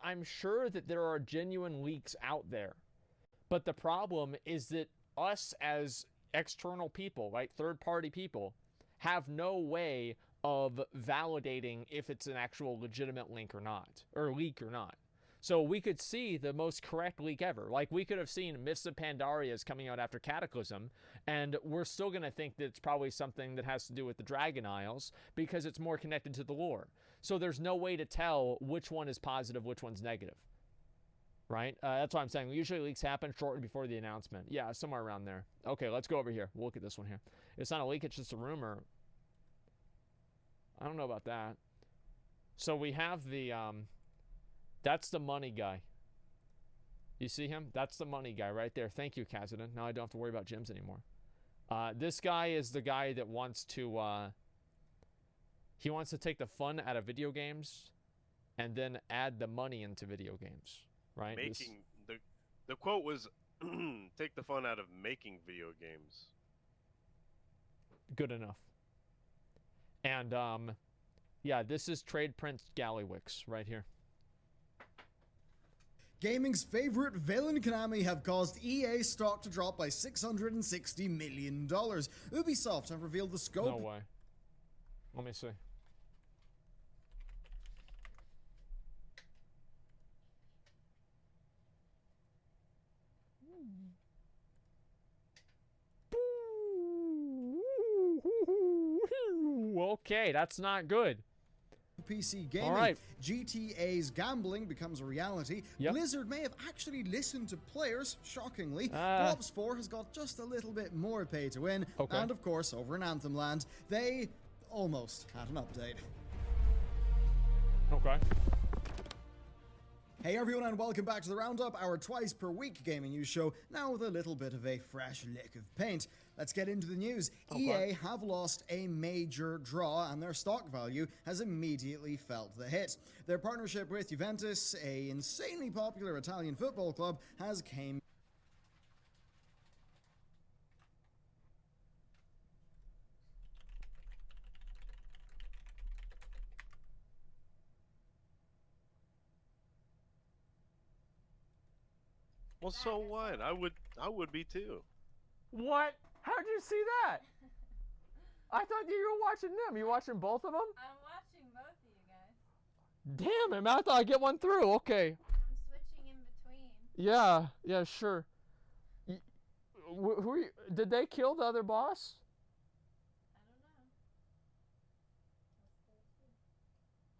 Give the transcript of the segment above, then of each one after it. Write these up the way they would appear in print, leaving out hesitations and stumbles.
I'm sure that there are genuine leaks out there. But the problem is that us as external people, right, third party people, have no way of validating if it's an actual legitimate link or not, or leak or not. So we could see the most correct leak ever. Like we could have seen Mists of Pandaria is coming out after Cataclysm, and we're still going to think that it's probably something that has to do with the Dragon Isles because it's more connected to the lore. So there's no way to tell which one is positive, which one's negative. Right? That's what I'm saying. Usually leaks happen shortly before the announcement. Yeah, somewhere around there. Okay, let's go over here. We'll look at this one here. It's not a leak, it's just a rumor. I don't know about that. So we have the, that's the money guy. You see him? That's the money guy right there. Thank you, Kazadin. Now I don't have to worry about gyms anymore. This guy is the guy that wants to, he wants to take the fun out of video games and then add the money into video games. Right? The quote was take the fun out of making video games. Good enough. And yeah, this is Trade Prince Gallywix right here. Gaming's favorite villain Konami have caused EA stock to drop by $660 million. Ubisoft have revealed the scope. No way. Let me see. Okay, that's not good. PC gaming. All right. GTA's gambling becomes a reality. Yep. Blizzard may have actually listened to players, shockingly. Ops 4 has got just a little bit more pay to win. Okay. And of course, over in Anthem Land, they almost had an update. Okay. Hey everyone, and welcome back to the Roundup, our twice per week gaming news show, now with a little bit of a fresh lick of paint. Let's get into the news. Okay. EA have lost a major draw, and their stock value has immediately felt the hit. Their partnership with Juventus, a insanely popular Italian football club, has came Well, so what? I would be too. What? How'd you see that? I thought you were watching them. You watching both of them? I'm watching both of you guys. Damn it, man. I thought I'd get one through. Okay. I'm switching in between. Yeah, sure. Who are you? Did they kill the other boss?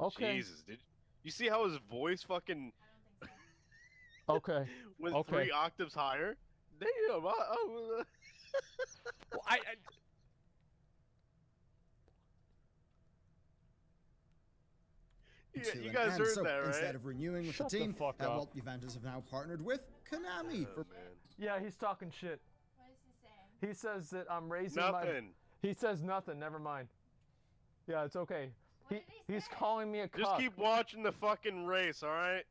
I don't know. Okay. Jesus, did you see how his voice fucking I don't think so. Okay. went Okay. 3 octaves higher? Damn, Well, I you guys heard that, right? Instead of renewing with Shut the the team, fuck up. well, Juventus have now partnered with Konami for Man. Yeah, he's talking shit. What is he saying? He says that I'm raising Nothing. He says nothing. Never mind. Yeah, it's okay. What did he He's say? calling me a cuck. Just keep watching the fucking race, all right?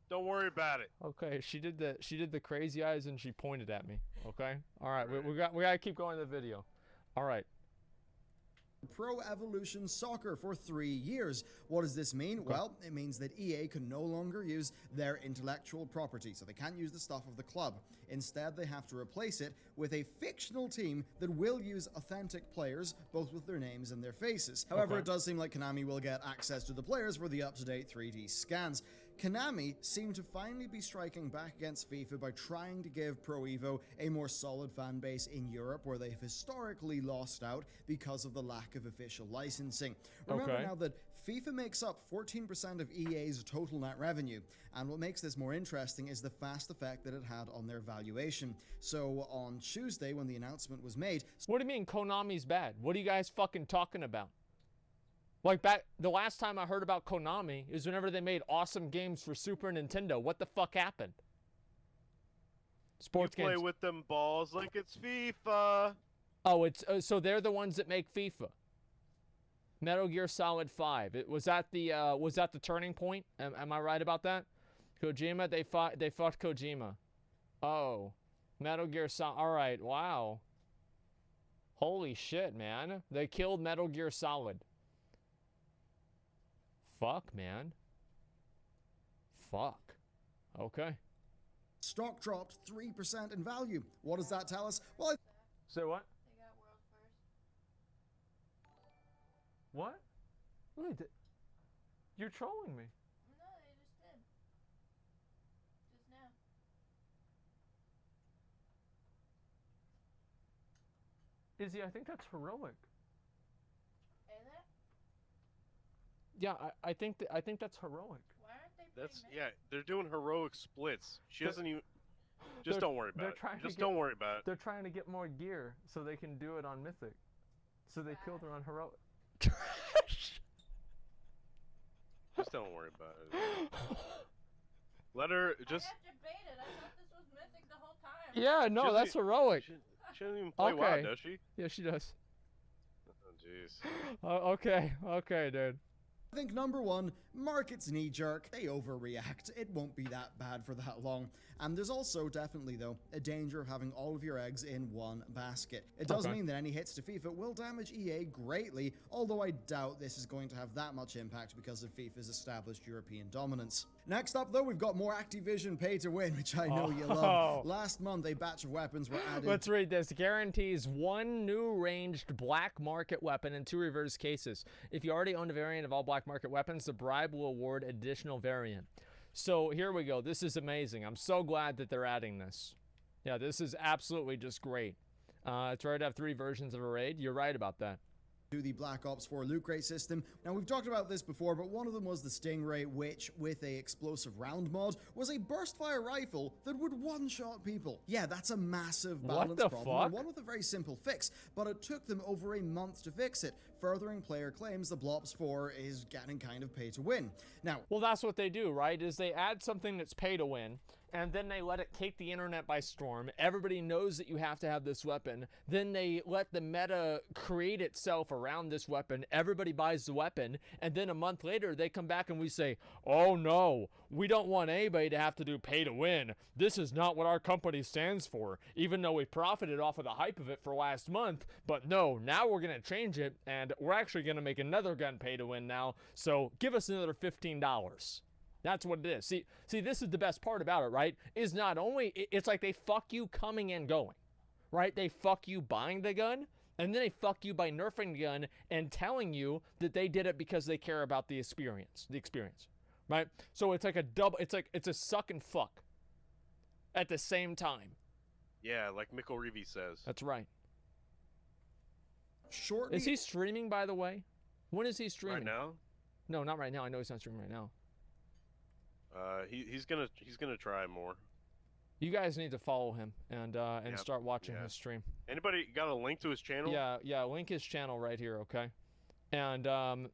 Don't worry about it. Okay, she did the crazy eyes and she pointed at me. Okay, all right, we gotta keep going to the video. All right. Pro Evolution Soccer for 3 years. What does this mean? Well, it means that EA can no longer use their intellectual property, so they can't use the stuff of the club. Instead, they have to replace it with a fictional team that will use authentic players, both with their names and their faces. However, Okay. it does seem like Konami will get access to the players for the up-to-date 3D scans. Konami seem to finally be striking back against FIFA by trying to give Pro Evo a more solid fan base in Europe, where they've historically lost out because of the lack of official licensing. Remember Okay. now that FIFA makes up 14% of EA's total net revenue, and what makes this more interesting is the fast effect that it had on their valuation. So on Tuesday, when the announcement was made, What do you mean Konami's bad? What are you guys fucking talking about? Like back the last time I heard about Konami is whenever they made awesome games for Super Nintendo. What the fuck happened? You Sports play games. with them balls like it's FIFA. Oh, it's so they're the ones that make FIFA. Metal Gear Solid 5. Was that the turning point? Am I right about that? Kojima, they fought Kojima. Oh. Metal Gear Solid. All right. Wow. Holy shit, man. They killed Metal Gear Solid. Fuck, man. Fuck. Okay. Stock dropped 3% in value. What does that tell us? Well, Say what? They got world first. What? Wait, you're trolling me. No, they just did. Just now. Izzy, I think that's heroic. Is it? Yeah, I think that's heroic. Why aren't they That's pretty yeah. They're doing heroic splits. She They're- doesn't even. Just they're- don't worry they're about trying it. to Just get- don't worry about it. They're trying to get more gear so they can do it on Mythic. So they killed her on heroic. Just don't worry about it. Let her just. I got debated. I thought this was mythic the whole time. Yeah, no, doesn't that's e- heroic. She doesn't even play WoW, Okay. does she? Yeah, she does. Oh jeez. Okay, dude. I think number one, market's knee jerk. They overreact. It won't be that bad for that long. And there's also definitely, though, a danger of having all of your eggs in one basket. It does Okay. mean that any hits to FIFA will damage EA greatly, although I doubt this is going to have that much impact because of FIFA's established European dominance. Next up, though, we've got more Activision pay to win, which I know you Oh. love. Last month, a batch of weapons were added. Let's read this. Guarantees 1 new ranged black market weapon and 2 reverse cases. If you already own a variant of all black market weapons, the bribe will award additional variant. So here we go. This is amazing. I'm so glad that they're adding this. Yeah, this is absolutely just great. It's rare to have 3 versions of a raid. You're right about that. To the Black Ops 4 loot crate system. Now, we've talked about this before, but one of them was the Stingray, which, with a explosive round mod, was a burst-fire rifle that would one-shot people. Yeah, that's a massive What balance the problem, fuck? and one with a very simple fix, but it took them over a month to fix it, furthering player claims the Blops 4 is getting kind of pay to win. Now, Well, that's what they do, right? Is they add something that's pay to win, and then they let it take the internet by storm. Everybody knows that you have to have this weapon. Then they let the meta create itself around this weapon. Everybody buys the weapon, and then a month later they come back and we say, "Oh no, we don't want anybody to have to do pay to win. This is not what our company stands for." Even though we profited off of the hype of it for last month, but no, now we're gonna change it, and we're actually gonna make another gun pay to win now. So give us another $15. That's what it is. See, this is the best part about it, right? Is not only, it's like they fuck you coming and going, right? They fuck you buying the gun, and then they fuck you by nerfing the gun and telling you that they did it because they care about the experience, right? So it's like a double, it's a suck and fuck at the same time. Yeah, like Mikkel Reeve says. That's right. shortly Is he streaming, by the way? When is he streaming? Right now, No, not right now. I know he's not streaming right now. he's gonna try more. You guys need to follow him and Yep, start watching yeah. his stream. Anybody got a link to his channel? Yeah, link his channel right here, okay? And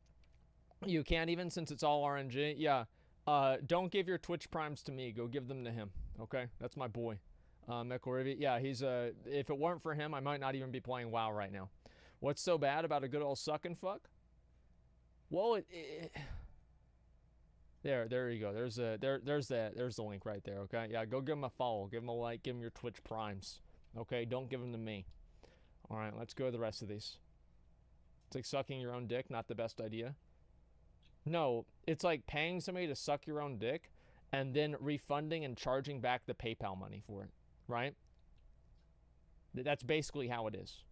you can't even, since it's all RNG. Yeah, don't give your Twitch primes to me. Go give them to him, okay? That's my boy, Mikkel Rivy. Yeah, he's if it weren't for him, I might not even be playing WoW right now. What's so bad about a good old suck and fuck? Well, there you go. There's the link right there, okay? Yeah, go give him a follow, give him a like, give him your Twitch primes, okay? Don't give them to me. All right, let's go to the rest of these. It's like sucking your own dick, not the best idea. No, it's like paying somebody to suck your own dick and then refunding and charging back the PayPal money for it, right? That's basically how it is.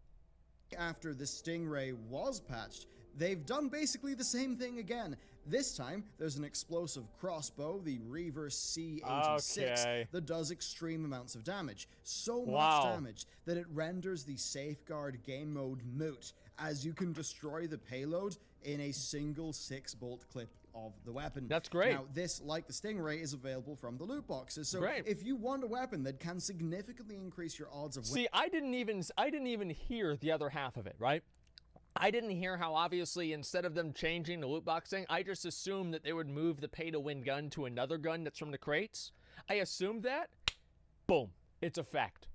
after the Stingray was patched, they've done basically the same thing again. This time, there's an explosive crossbow, the Reaver C86, Okay. that does extreme amounts of damage. So Wow. much damage that it renders the safeguard game mode moot, as you can destroy the payload in a single 6-bolt clip of the weapon. That's great. Now, this, like the Stingray, is available from the loot boxes. So Great. if you want a weapon that can significantly increase your odds of See, I didn't even hear the other half of it, right? I didn't hear how obviously instead of them changing the loot box thing, I just assumed that they would move the pay-to-win gun to another gun that's from the crates. I assumed that. Boom. It's a fact.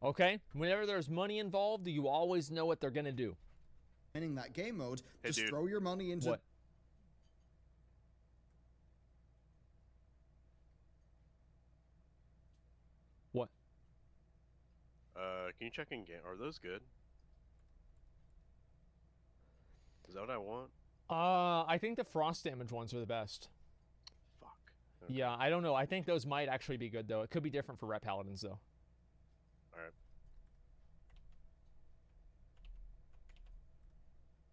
Okay? Whenever there's money involved, you always know what they're going to do. winning that game mode, Hey, just dude. throw your money into What? What? Can you check in game? Are those good? Is that what I want? I think the frost damage ones are the best. Fuck. Yeah, I don't know. I think those might actually be good, though. It could be different for Rep Paladins, though. All right.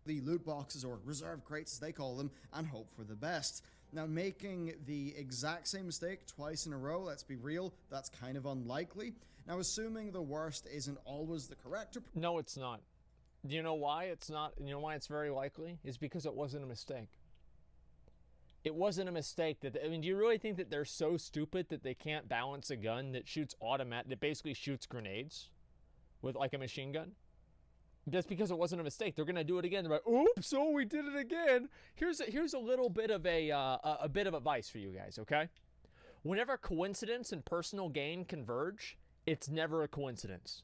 The loot boxes, or reserve crates as they call them, and hope for the best. Now, making the exact same mistake twice in a row, let's be real, that's kind of unlikely. Now, assuming the worst isn't always the correct approach. No, it's not. Do you know why it's not? You know why it's very likely? Is because it wasn't a mistake. It wasn't a mistake. Do you really think that they're so stupid that they can't balance a gun that shoots that basically shoots grenades with like a machine gun? Just because it wasn't a mistake, they're gonna do it again. They're like, "Oops! Oh, we did it again." Here's a little bit of a bit of advice for you guys, okay? Whenever coincidence and personal gain converge, it's never a coincidence.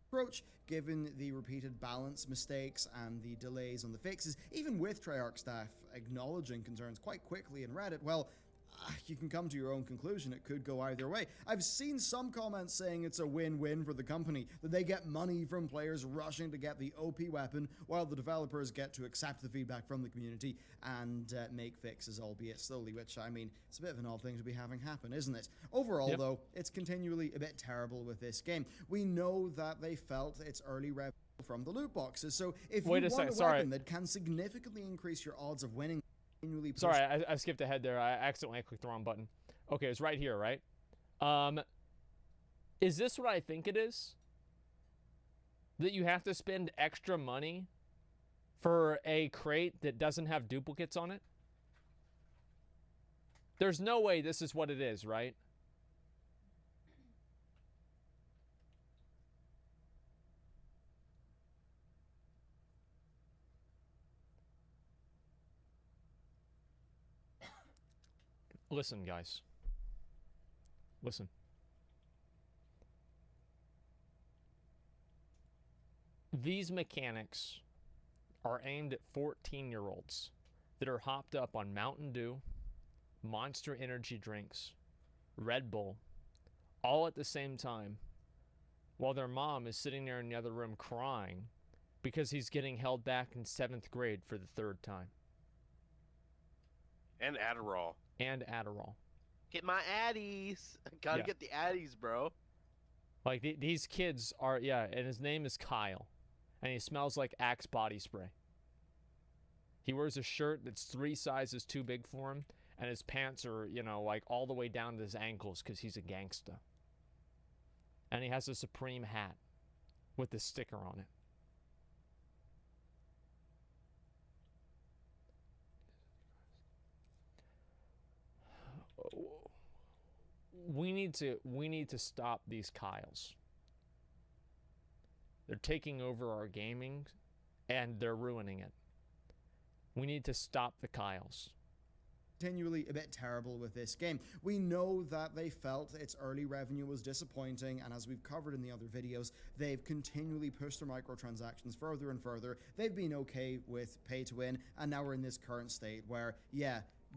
Approach, given the repeated balance mistakes and the delays on the fixes, even with Treyarch staff acknowledging concerns quite quickly in Reddit, well, you can come to your own conclusion. It could go either way. I've seen some comments saying it's a win-win for the company, that they get money from players rushing to get the OP weapon, while the developers get to accept the feedback from the community and make fixes, albeit slowly, which, I mean, it's a bit of an odd thing to be having happen, isn't it? Overall, though, it's continually a bit terrible with this game. We know that they felt its early revenue from the loot boxes, so if you want a weapon that can significantly increase your odds of winning. Sorry, I skipped ahead there. I accidentally clicked the wrong button. Okay, it's right here, right? Is this what I think it is? That you have to spend extra money for a crate that doesn't have duplicates on it? There's no way this is what it is, right? Listen, guys. Listen. These mechanics are aimed at 14-year-olds that are hopped up on Mountain Dew, Monster Energy drinks, Red Bull, all at the same time, while their mom is sitting there in the other room crying because he's getting held back in 7th grade for the 3rd time. And Adderall. Get my Addies. Gotta get the Addies, bro. Like, these kids are, and his name is Kyle. And he smells like Axe body spray. He wears a shirt that's 3 sizes too big for him. And his pants are, like all the way down to his ankles because he's a gangsta. And he has a Supreme hat with the sticker on it. We need to stop these Kyles. They're taking over our gaming and they're ruining it. We need to stop the Kyles. Continually a bit terrible with this game. We know that they felt its early revenue was disappointing, and as we've covered in the other videos, they've continually pushed their microtransactions further and further. They've been okay with pay to win, and now we're in this current state where,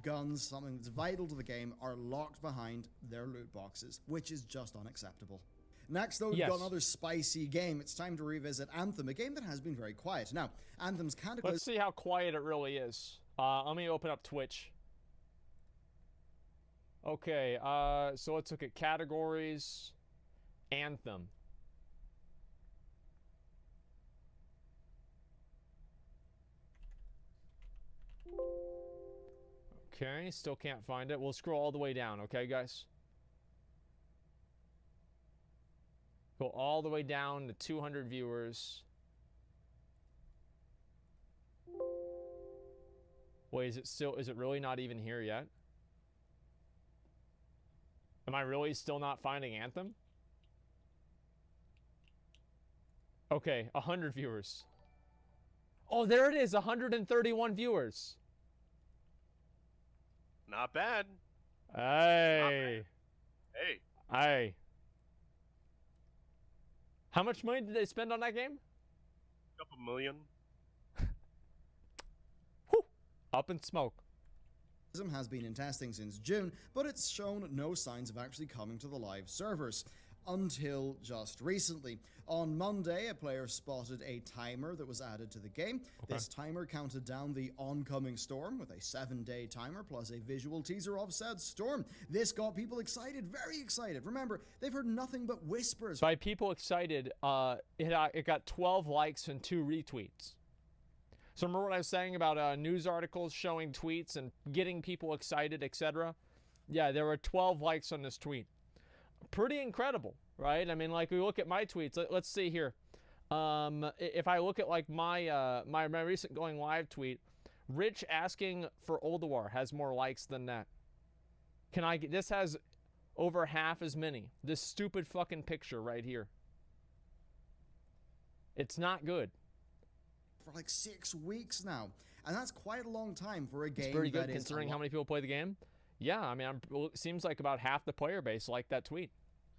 guns, something that's vital to the game, are locked behind their loot boxes, which is just unacceptable. Next, though, we've got another spicy game. It's time to revisit Anthem, a game that has been very quiet. Now, Anthem's cataclysm... Let's see how quiet it really is. Let me open up Twitch. Okay, so let's look at categories. Anthem. Okay, still can't find it. We'll scroll all the way down, okay, guys? Go all the way down to 200 viewers. Wait, is it really not even here yet? Am I really still not finding Anthem? Okay, 100 viewers. Oh, there it is, 131 viewers. Not bad. Hey. Hey. Hey. How much money did they spend on that game? Couple million. Whew. Up in smoke. Has been in testing since June, but it's shown no signs of actually coming to the live servers. until just recently. On Monday, a player spotted a timer that was added to the game. This timer counted down the oncoming storm with a 7-day timer plus a visual teaser of said storm. This got people excited, very excited. Remember, they've heard nothing but whispers. By people excited, it got 12 likes and 2 retweets. So remember what I was saying about news articles showing tweets and getting people excited, etc.? Yeah, there were 12 likes on this tweet. Pretty incredible, right? I mean, like, we look at my tweets. Let's see here. If I look at like my my recent going live tweet, Rich asking for Oldawar has more likes than that. Can I get this? Has over half as many. This stupid fucking picture right here. It's not good. For like 6 weeks now, and that's quite a long time for a game. It's pretty good that considering how many people play the game. Yeah, I mean, it seems like about half the player base liked that tweet.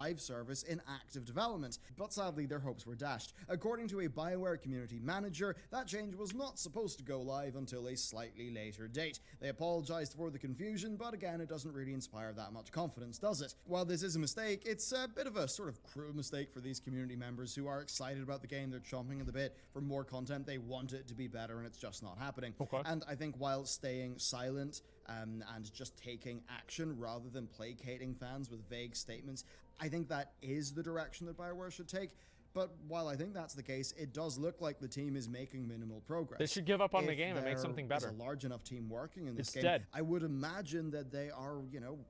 Live service in active development, but sadly their hopes were dashed. According to a BioWare community manager, that change was not supposed to go live until a slightly later date. They apologized for the confusion, but again, it doesn't really inspire that much confidence, does it? While this is a mistake, it's a bit of a sort of cruel mistake for these community members who are excited about the game. They're chomping at the bit for more content. They want it to be better, and it's just not happening. Okay. And I think while staying silent and just taking action rather than placating fans with vague statements, I think that is the direction that BioWare should take. But while I think that's the case, it does look like the team is making minimal progress. They should give up on If the game and make something better. There's a large enough team working in this It's game. dead. I would imagine that they are,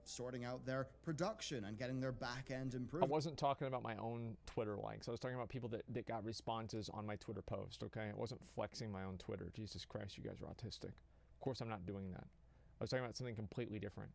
sorting out their production and getting their back end I improved. wasn't talking about my own Twitter likes. I was talking about people that got responses on my Twitter post, okay? I wasn't flexing my own Twitter. Jesus Christ, you guys are autistic. Of course I'm not doing that. I was talking about something completely different.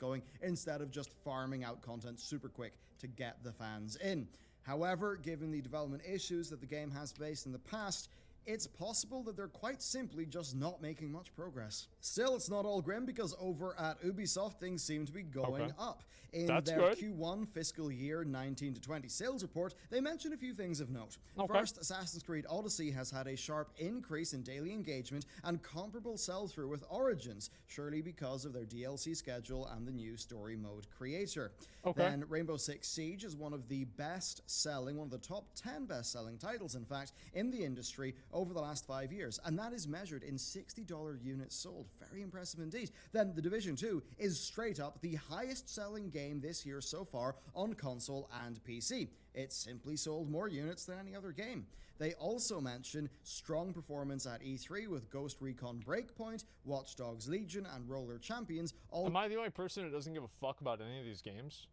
Going instead of just farming out content super quick to get the fans in. However, given the development issues that the game has faced in the past, it's possible that they're quite simply just not making much progress. Still, it's not all grim, because over at Ubisoft, things seem to be going up. In That's their good. Q1 fiscal year 19 to 20 sales report, they mention a few things of note. Okay. First, Assassin's Creed Odyssey has had a sharp increase in daily engagement and comparable sell-through with Origins, surely because of their DLC schedule and the new story mode creator. Okay. Then Rainbow Six Siege is one of the best-selling, one of the top 10 best-selling titles, in fact, in the industry over the last 5 years, and that is measured in $60 units sold. Very impressive indeed. Then The Division 2 is straight up the highest-selling game this year so far on console and PC. It simply sold more units than any other game. They also mention strong performance at E3 with Ghost Recon Breakpoint, Watch Dogs Legion, and Roller Champions. Am I the only person who doesn't give a fuck about any of these games?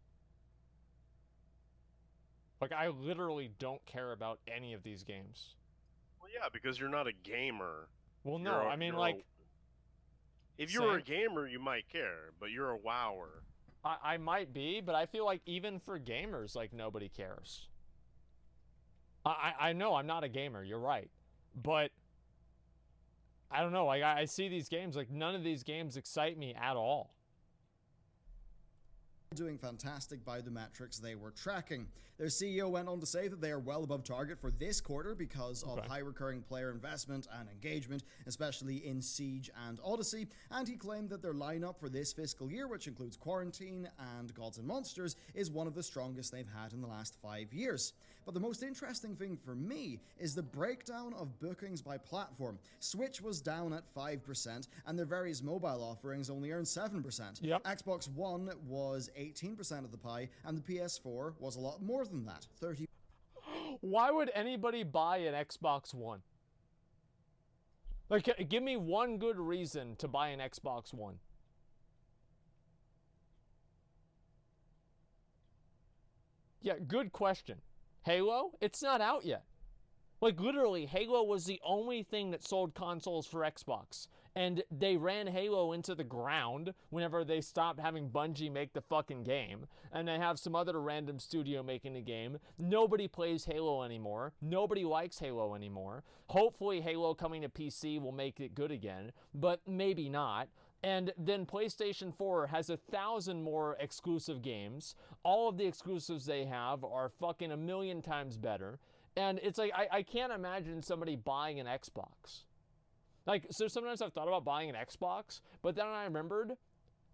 Like, I literally don't care about any of these games. Well, yeah, because you're not a gamer. Well, no, You're a- I mean, you're a- like... If you were a Same. gamer, you might care, but you're a wower. I might be, but I feel like even for gamers, like, nobody cares. I know I'm not a gamer, you're right. But, I don't know, like, I see these games, like, none of these games excite me at all. Doing fantastic by the metrics they were tracking. Their CEO went on to say that they are well above target for this quarter because of high recurring player investment and engagement, especially in Siege and Odyssey, and he claimed that their lineup for this fiscal year, which includes Quarantine and Gods and Monsters, is one of the strongest they've had in the last 5 years. But the most interesting thing for me is the breakdown of bookings by platform. Switch was down at 5%, and their various mobile offerings only earned 7%. Yep. Xbox One was 18% of the pie, and the PS4 was a lot more than that, 30%. Why would anybody buy an Xbox One? Like, give me one good reason to buy an Xbox One. Yeah, good question. Halo? It's not out yet. Like, literally, Halo was the only thing that sold consoles for Xbox. And they ran Halo into the ground whenever they stopped having Bungie make the fucking game. And they have some other random studio making the game. Nobody plays Halo anymore. Nobody likes Halo anymore. Hopefully Halo coming to PC will make it good again, but maybe not. And then PlayStation 4 has 1,000 more exclusive games. All of the exclusives they have are fucking a million times better. And it's like, I can't imagine somebody buying an Xbox. Like, so sometimes I've thought about buying an Xbox, but then I remembered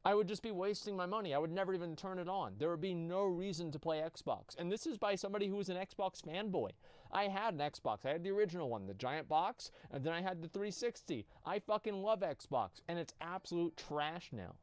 I would just be wasting my money. I would never even turn it on. There would be no reason to play Xbox. And this is by somebody who was an Xbox fanboy. I had an Xbox. I had the original one, the giant box, and then I had the 360. I fucking love Xbox, and it's absolute trash now.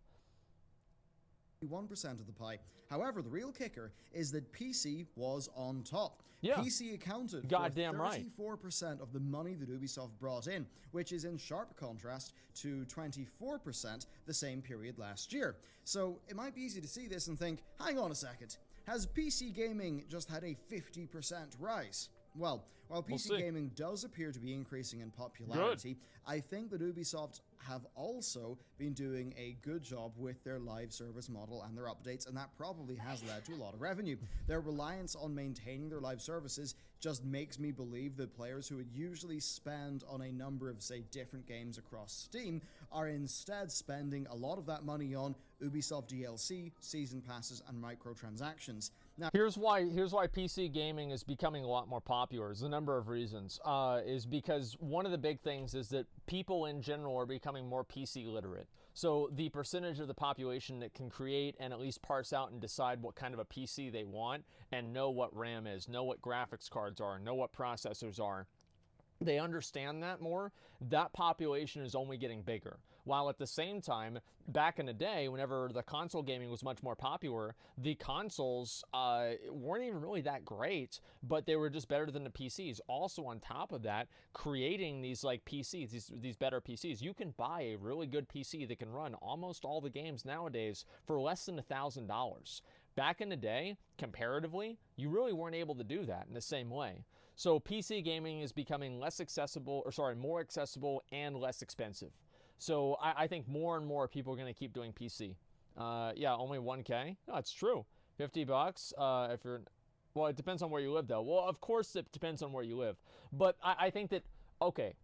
1% of the pie. However, the real kicker is that PC was on top. Yeah. PC accounted Goddamn for right. 34% of the money that Ubisoft brought in, which is in sharp contrast to 24% the same period last year. So it might be easy to see this and think, hang on a second, has PC gaming just had a 50% rise? Well, while PC gaming does appear to be increasing in popularity, I think that Ubisoft have also been doing a good job with their live service model and their updates, and that probably has led to a lot of revenue. Their reliance on maintaining their live services just makes me believe that players who would usually spend on a number of, say, different games across Steam are instead spending a lot of that money on Ubisoft DLC, season passes, and microtransactions. Now, Here's why PC gaming is becoming a lot more popular. There's a number of reasons. Is because one of the big things is that people in general are becoming more PC literate. So the percentage of the population that can create and at least parse out and decide what kind of a PC they want and know what RAM is, know what graphics cards are, know what processors are, they understand that more. That population is only getting bigger. While at the same time, back in the day, whenever the console gaming was much more popular, the consoles weren't even really that great, but they were just better than the PCs. Also, on top of that, creating these like PCs, these better PCs, you can buy a really good PC that can run almost all the games nowadays for less than $1,000. Back in the day, comparatively, you really weren't able to do that in the same way. So PC gaming is becoming more accessible and less expensive. So I think more and more people are going to keep doing PC. Yeah, only 1K? No, it's true. $50 if you're... Well, it depends on where you live, though. Well, of course it depends on where you live. But I think that, okay,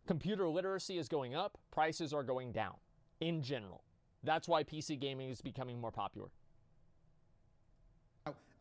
computer literacy is going up, prices are going down in general. That's why PC gaming is becoming more popular.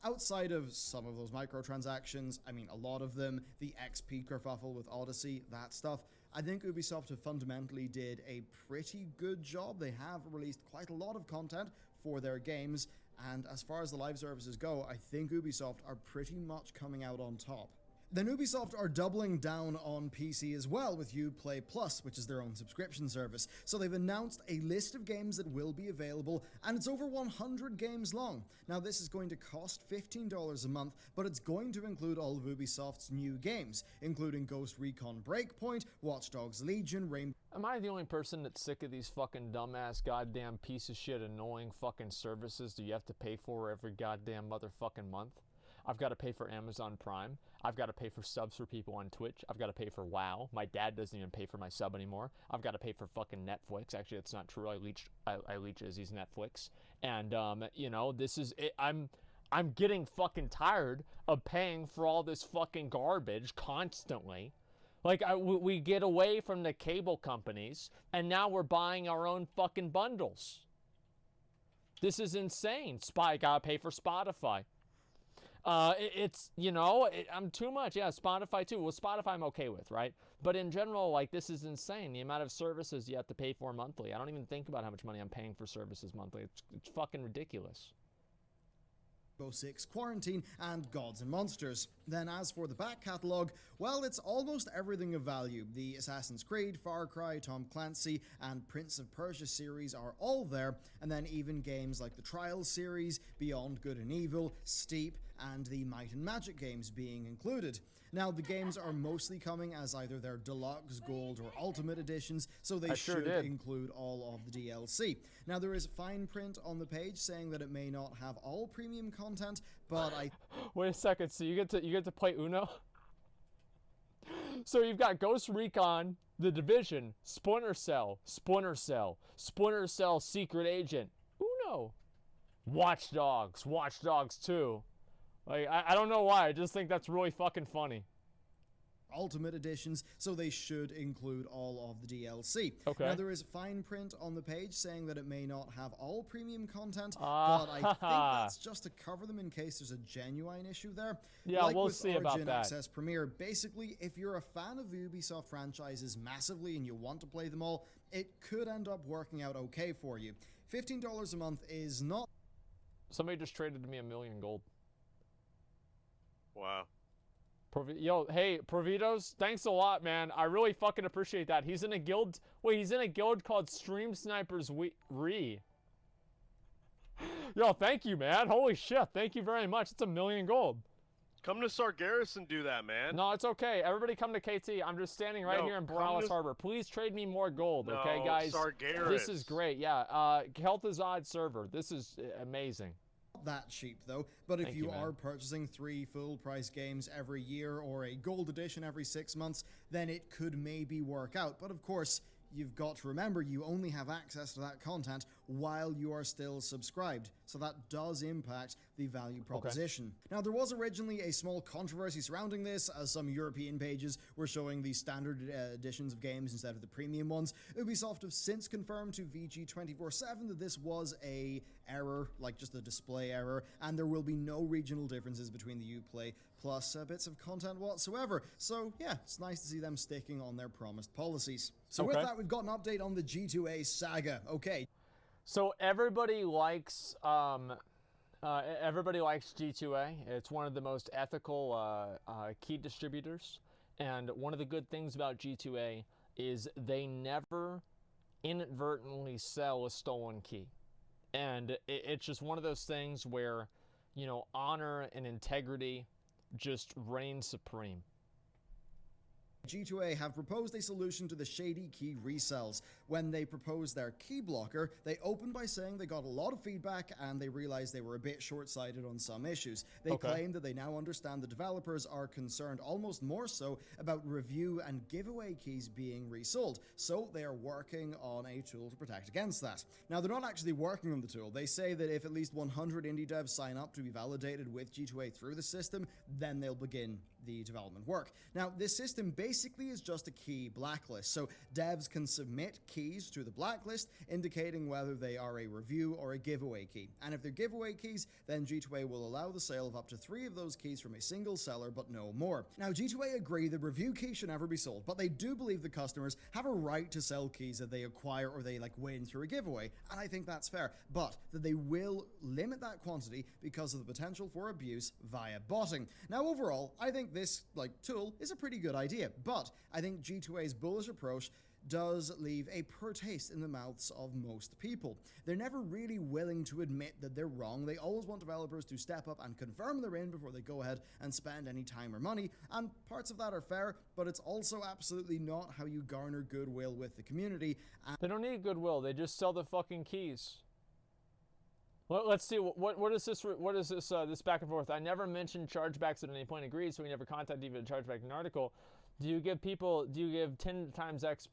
outside of some of those microtransactions, I mean, a lot of them, the XP kerfuffle with Odyssey, that stuff, I think Ubisoft have fundamentally did a pretty good job. They have released quite a lot of content for their games, and as far as the live services go, I think Ubisoft are pretty much coming out on top. Then Ubisoft are doubling down on PC as well with Uplay Plus, which is their own subscription service. So they've announced a list of games that will be available, and it's over 100 games long. Now this is going to cost $15 a month, but it's going to include all of Ubisoft's new games, including Ghost Recon Breakpoint, Watch Dogs Legion, Rainbow... Am I the only person that's sick of these fucking dumbass goddamn piece of shit annoying fucking services that you have to pay for every goddamn motherfucking month? I've got to pay for Amazon Prime. I've got to pay for subs for people on Twitch. I've got to pay for WoW. My dad doesn't even pay for my sub anymore. I've got to pay for fucking Netflix. Actually, that's not true. I leech Izzy's Netflix. And, you know, this is it. I'm getting fucking tired of paying for all this fucking garbage constantly. Like, we get away from the cable companies, and now we're buying our own fucking bundles. This is insane. Gotta pay for Spotify. It's, you know, I'm too much. Yeah, Spotify too. Well, Spotify I'm okay with, right? But in general, like, this is insane. The amount of services you have to pay for monthly. I don't even think about how much money I'm paying for services monthly. It's fucking ridiculous. 6, Quarantine, and Gods and Monsters. Then as for the back catalogue, well, it's almost everything of value. The Assassin's Creed, Far Cry, Tom Clancy, and Prince of Persia series are all there, and then even games like the Trials series, Beyond Good and Evil, Steep, and the Might and Magic games being included. Now, the games are mostly coming as either their deluxe, gold, or ultimate editions, so they should include all of the DLC. Now, there is fine print on the page saying that it may not have all premium content, but I... Wait a second, so you get to play Uno? So you've got Ghost Recon, The Division, Splinter Cell, Secret Agent, Uno, Watch Dogs 2. Like, I don't know why, I just think that's really fucking funny. Ultimate Editions, so they should include all of the DLC. Okay. Now, there is fine print on the page saying that it may not have all premium content, but I think that's just to cover them in case there's a genuine issue there. Yeah, like we'll with see about Origin that. Access Premier, basically, if you're a fan of the Ubisoft franchises massively and you want to play them all, it could end up working out okay for you. $15 a month is not... Somebody just traded me $1 million gold. Wow. Yo, hey, Provitos, thanks a lot, man. I really fucking appreciate that. He's in a guild. Wait, he's in a guild called Stream Snipers Re. Yo, thank you, man. Holy shit. Thank you very much. It's $1 million gold. Come to Sargeras and do that, man. No, it's okay. Everybody come to KT. I'm just standing right here in Borealis Harbor. Please trade me more gold, okay, guys? Sargeras. This is great. Yeah, Health is Odd server. This is amazing. that cheap though, but if Thank you you, man. are purchasing 3 full price games every year or a gold edition every 6 months, then it could maybe work out. But of course, you've got to remember you only have access to that content while you are still subscribed, so that does impact the value proposition. Now, there was originally a small controversy surrounding this, as some European pages were showing the standard editions of games instead of the premium ones. Ubisoft have since confirmed to VG247 that this was a error, like just a display error, and there will be no regional differences between the Uplay plus bits of content whatsoever. So yeah, it's nice to see them sticking on their promised policies. So with that, we've got an update on the G2A saga. Okay. So everybody likes G2A. It's one of the most ethical key distributors, and one of the good things about G2A is they never inadvertently sell a stolen key. And it's just one of those things where, you know, honor and integrity just reign supreme. G2A have proposed a solution to the shady key resells. When they proposed their key blocker, they opened by saying they got a lot of feedback and they realized they were a bit short-sighted on some issues. They claim that they now understand the developers are concerned almost more so about review and giveaway keys being resold, so they are working on a tool to protect against that. Now, they're not actually working on the tool. They say that if at least 100 indie devs sign up to be validated with G2A through the system, then they'll begin the development work. Now, this system basically is just a key blacklist, so devs can submit keys to the blacklist indicating whether they are a review or a giveaway key. And if they're giveaway keys, then G2A will allow the sale of up to 3 of those keys from a single seller, but no more. Now, G2A agree that review keys should never be sold, but they do believe the customers have a right to sell keys that they acquire or they win through a giveaway, and I think that's fair, but that they will limit that quantity because of the potential for abuse via botting. Now, overall, I think this tool is a pretty good idea, but I think G2A's bullish approach does leave a poor taste in the mouths of most people. They're never really willing to admit that they're wrong. They always want developers to step up and confirm they're in before they go ahead and spend any time or money, and parts of that are fair, but it's also absolutely not how you garner goodwill with the community. They don't need goodwill, they just sell the fucking keys. Well, let's see, what is this this back and forth? I never mentioned chargebacks at any point, agreed, so we never contacted even a chargeback in an article. Do you give 10 times X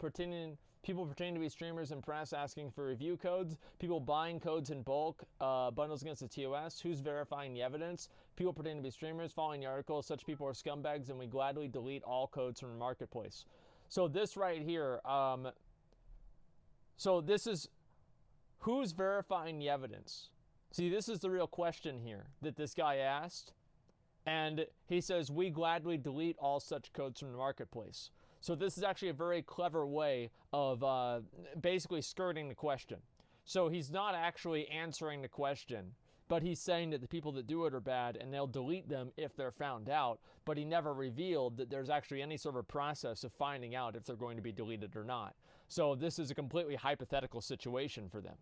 people pretending to be streamers and press asking for review codes, people buying codes in bulk, bundles against the TOS, who's verifying the evidence, people pretending to be streamers, following the article, such people are scumbags and we gladly delete all codes from the marketplace. So this right here, so this is, who's verifying the evidence? See, this is the real question here that this guy asked. And he says, we gladly delete all such codes from the marketplace. So this is actually a very clever way of basically skirting the question. So he's not actually answering the question, but he's saying that the people that do it are bad and they'll delete them if they're found out. But he never revealed that there's actually any sort of process of finding out if they're going to be deleted or not. So this is a completely hypothetical situation for them.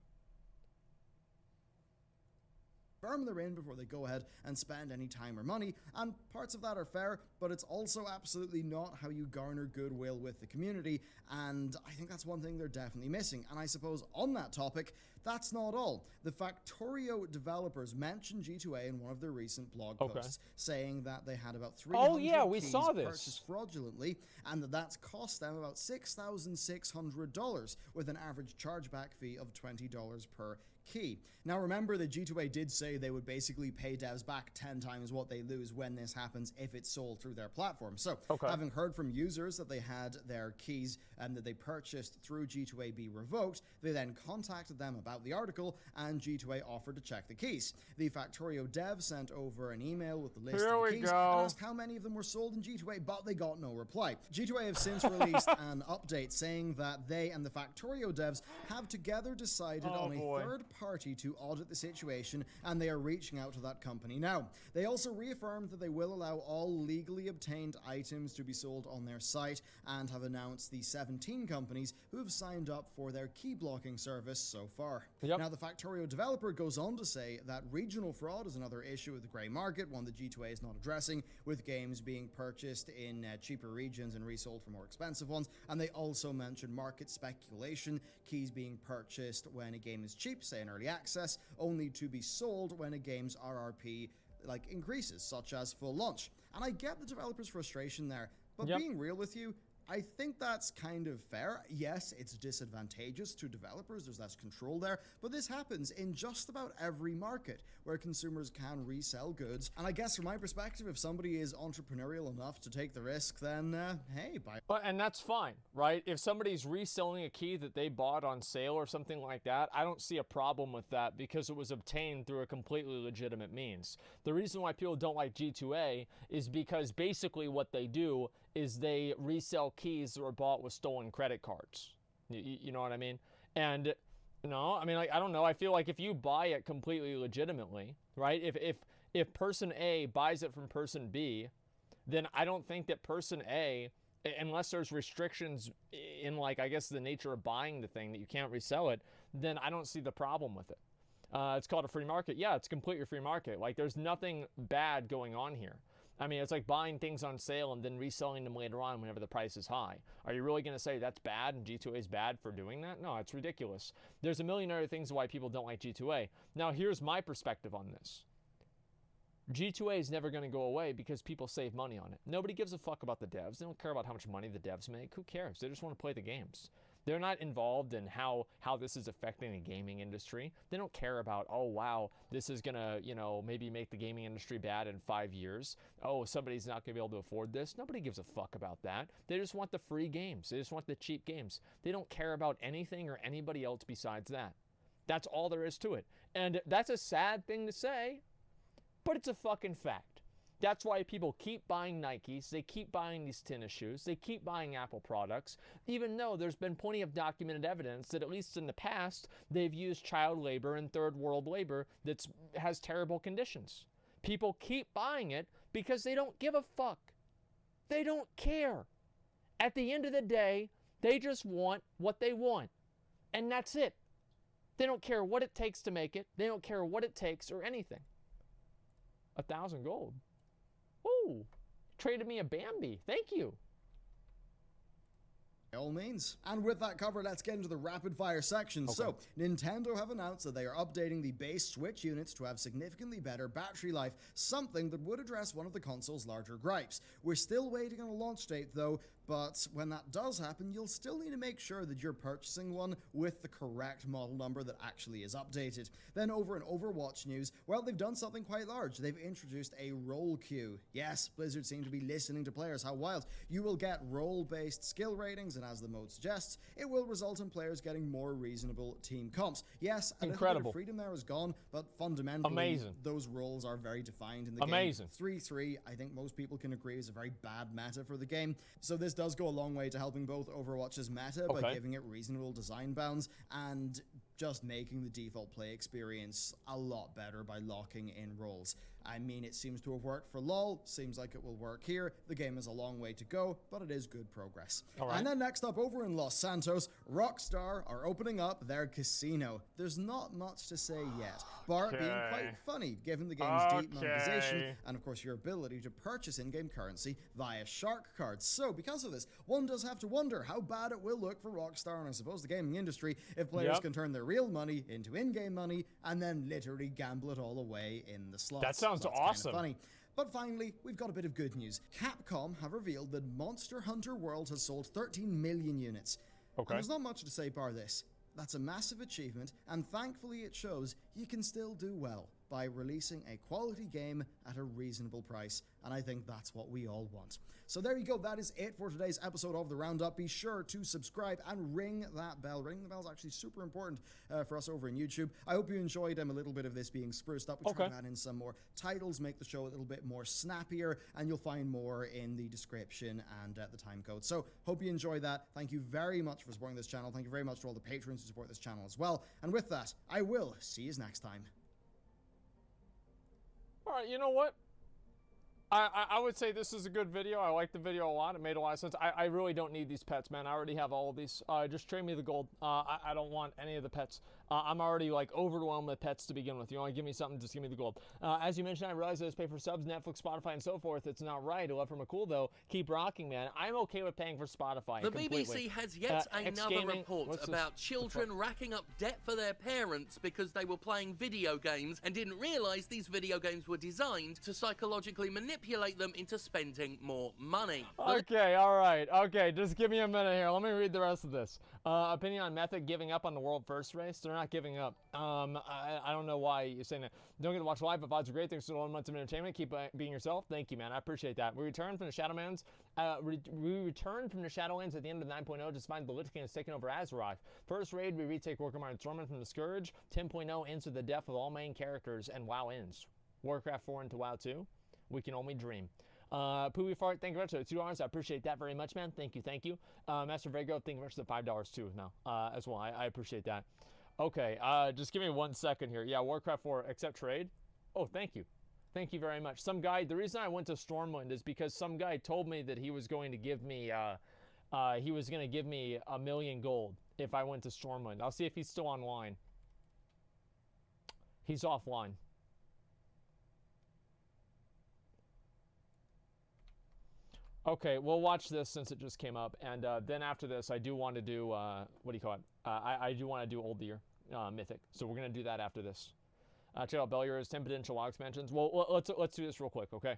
They're in before they go ahead and spend any time or money, and parts of that are fair, but it's also absolutely not how you garner goodwill with the community, and I think that's one thing they're definitely missing. And I suppose on that topic, that's not all. The Factorio developers mentioned G2A in one of their recent blog posts, saying that they had about 300 keys purchased fraudulently, and that's cost them about $6,600 with an average chargeback fee of $20 per key. Now remember that G2A did say say they would basically pay devs back 10 times what they lose when this happens if it's sold through their platform. So, having heard from users that they had their keys that they purchased through G2A be revoked, they then contacted them about the article, and G2A offered to check the keys. The Factorio dev sent over an email with the list of the keys and asked how many of them were sold in G2A, but they got no reply. G2A have since released an update saying that they and the Factorio devs have together decided on a third party to audit the situation, and they are reaching out to that company now. They also reaffirmed that they will allow all legally obtained items to be sold on their site, and have announced the 17 companies who have signed up for their key blocking service so far. Now, the Factorio developer goes on to say that regional fraud is another issue with the grey market, one that G2A is not addressing, with games being purchased in cheaper regions and resold for more expensive ones. And they also mentioned market speculation, keys being purchased when a game is cheap, say in early access, only to be sold when a game's RRP increases, such as full launch. And I get the developer's frustration there, but being real with you, I think that's kind of fair. Yes, it's disadvantageous to developers, there's less control there, but this happens in just about every market where consumers can resell goods. And I guess from my perspective, if somebody is entrepreneurial enough to take the risk, then hey, buy. And that's fine, right? If somebody's reselling a key that they bought on sale or something like that, I don't see a problem with that because it was obtained through a completely legitimate means. The reason why people don't like G2A is because basically what they do is they resell keys that were bought with stolen credit cards. You know what I mean? And no, I mean, I don't know. I feel like if you buy it completely legitimately, right? If person A buys it from person B, then I don't think that person A, unless there's restrictions in I guess the nature of buying the thing that you can't resell it, then I don't see the problem with it. It's called a free market. Yeah, it's completely free market. There's nothing bad going on here. I mean, it's like buying things on sale and then reselling them later on whenever the price is high. Are you really going to say that's bad and G2A is bad for doing that? No, it's ridiculous. There's a million other things why people don't like G2A. Now, here's my perspective on this. G2A is never going to go away because people save money on it. Nobody gives a fuck about the devs. They don't care about how much money the devs make. Who cares? They just want to play the games. They're not involved in how this is affecting the gaming industry. They don't care about, oh, wow, this is going to, maybe make the gaming industry bad in 5 years. Oh, somebody's not going to be able to afford this. Nobody gives a fuck about that. They just want the free games. They just want the cheap games. They don't care about anything or anybody else besides that. That's all there is to it. And that's a sad thing to say, but it's a fucking fact. That's why people keep buying Nikes, they keep buying these tennis shoes, they keep buying Apple products, even though there's been plenty of documented evidence that at least in the past, they've used child labor and third world labor that has terrible conditions. People keep buying it because they don't give a fuck. They don't care. At the end of the day, they just want what they want. And that's it. They don't care what it takes to make it. They don't care what it takes or anything. 1,000 gold. Ooh, traded me a Bambi. Thank you. By all means. And with that covered, let's get into the rapid fire section. So, Nintendo have announced that they are updating the base Switch units to have significantly better battery life, something that would address one of the console's larger gripes. We're still waiting on a launch date though, but when that does happen, you'll still need to make sure that you're purchasing one with the correct model number that actually is updated. Then over in Overwatch news, well, they've done something quite large. They've introduced a role queue. Yes, Blizzard seem to be listening to players. How wild. You will get role-based skill ratings, and as the mode suggests, it will result in players getting more reasonable team comps. Yes, a little bit of freedom there is gone, but fundamentally, those roles are very defined in the game. 3-3, I think most people can agree, is a very bad meta for the game. So this does go a long way to helping both Overwatch's meta by giving it reasonable design bounds and just making the default play experience a lot better by locking in roles. I mean, it seems to have worked for LoL, seems like it will work here. The game is a long way to go, but it is good progress. And then next up, over in Los Santos, Rockstar are opening up their casino. There's not much to say yet, bar it being quite funny, given the game's deep monetization, and of course your ability to purchase in-game currency via shark cards. So because of this, one does have to wonder how bad it will look for Rockstar, and I suppose the gaming industry, if players can turn their real money into in-game money, and then literally gamble it all away in the slots. That sounds awesome. Kind of funny. But finally, we've got a bit of good news. Capcom have revealed that Monster Hunter World has sold 13 million units. And there's not much to say bar this. That's a massive achievement, and thankfully it shows you can still do well by releasing a quality game at a reasonable price, and I think that's what we all want. So there you go, that is it for today's episode of The Roundup. Be sure to subscribe and ring that bell. Ringing the bell is actually super important for us over in YouTube. I hope you enjoyed a little bit of this being spruced up. We try to add in some more titles, make the show a little bit more snappier, and you'll find more in the description and the time code. So hope you enjoyed that. Thank you very much for supporting this channel. Thank you very much to all the patrons who support this channel as well. And with that, I will see you next time. All right, you know what? I would say this is a good video. I like the video a lot. It made a lot of sense. I really don't need these pets, man. I already have all of these. Just trade me the gold. I don't want any of the pets. I'm already like overwhelmed with pets to begin with. You want to give me something, just give me the gold. As you mentioned, I realize I just pay for subs, Netflix, Spotify, and so forth. It's not right. Love from McCool, though. Keep rocking, man. I'm okay with paying for Spotify. The completely. BBC has yet another report about children racking up debt for their parents because they were playing video games and didn't realize these video games were designed to psychologically manipulate them into spending more money. Okay, all right. Okay, just give me a minute here. Let me read the rest of this. Opinion on Method giving up on the world first race. They're not giving up. I don't know why you're saying that. Don't get to watch live, but VODs are great. Thanks for 1 month of entertainment. Keep being yourself. Thank you, man. I appreciate that. We returned from the Shadowlands. We returned from the Shadowlands at the end of 9.0 to find the Lich King has taken over Azeroth. First raid, we retake Warhammer and Stormwind from the Scourge. 10.0 ends with the death of all main characters, and WoW ends. Warcraft 4 into WoW 2. We can only dream. Poopy Fart, thank you very much for $2. I appreciate that very much, man. Thank you, thank you. Master Vago, thank you very much for the $5 too now, as well. I appreciate that. Okay, just give me 1 second here. Yeah, Warcraft 4, accept trade. Oh, thank you. Thank you very much. Some guy, the reason I went to Stormwind is because some guy told me that he was going to give me, $1 million gold if I went to Stormwind. I'll see if he's still online. He's offline. Okay, we'll watch this since it just came up, and then after this, I do want to do what do you call it? I do want to do Old Year Mythic, so we're gonna do that after this. Check out Bellier's 10 potential log expansions. Well, let's do this real quick, okay?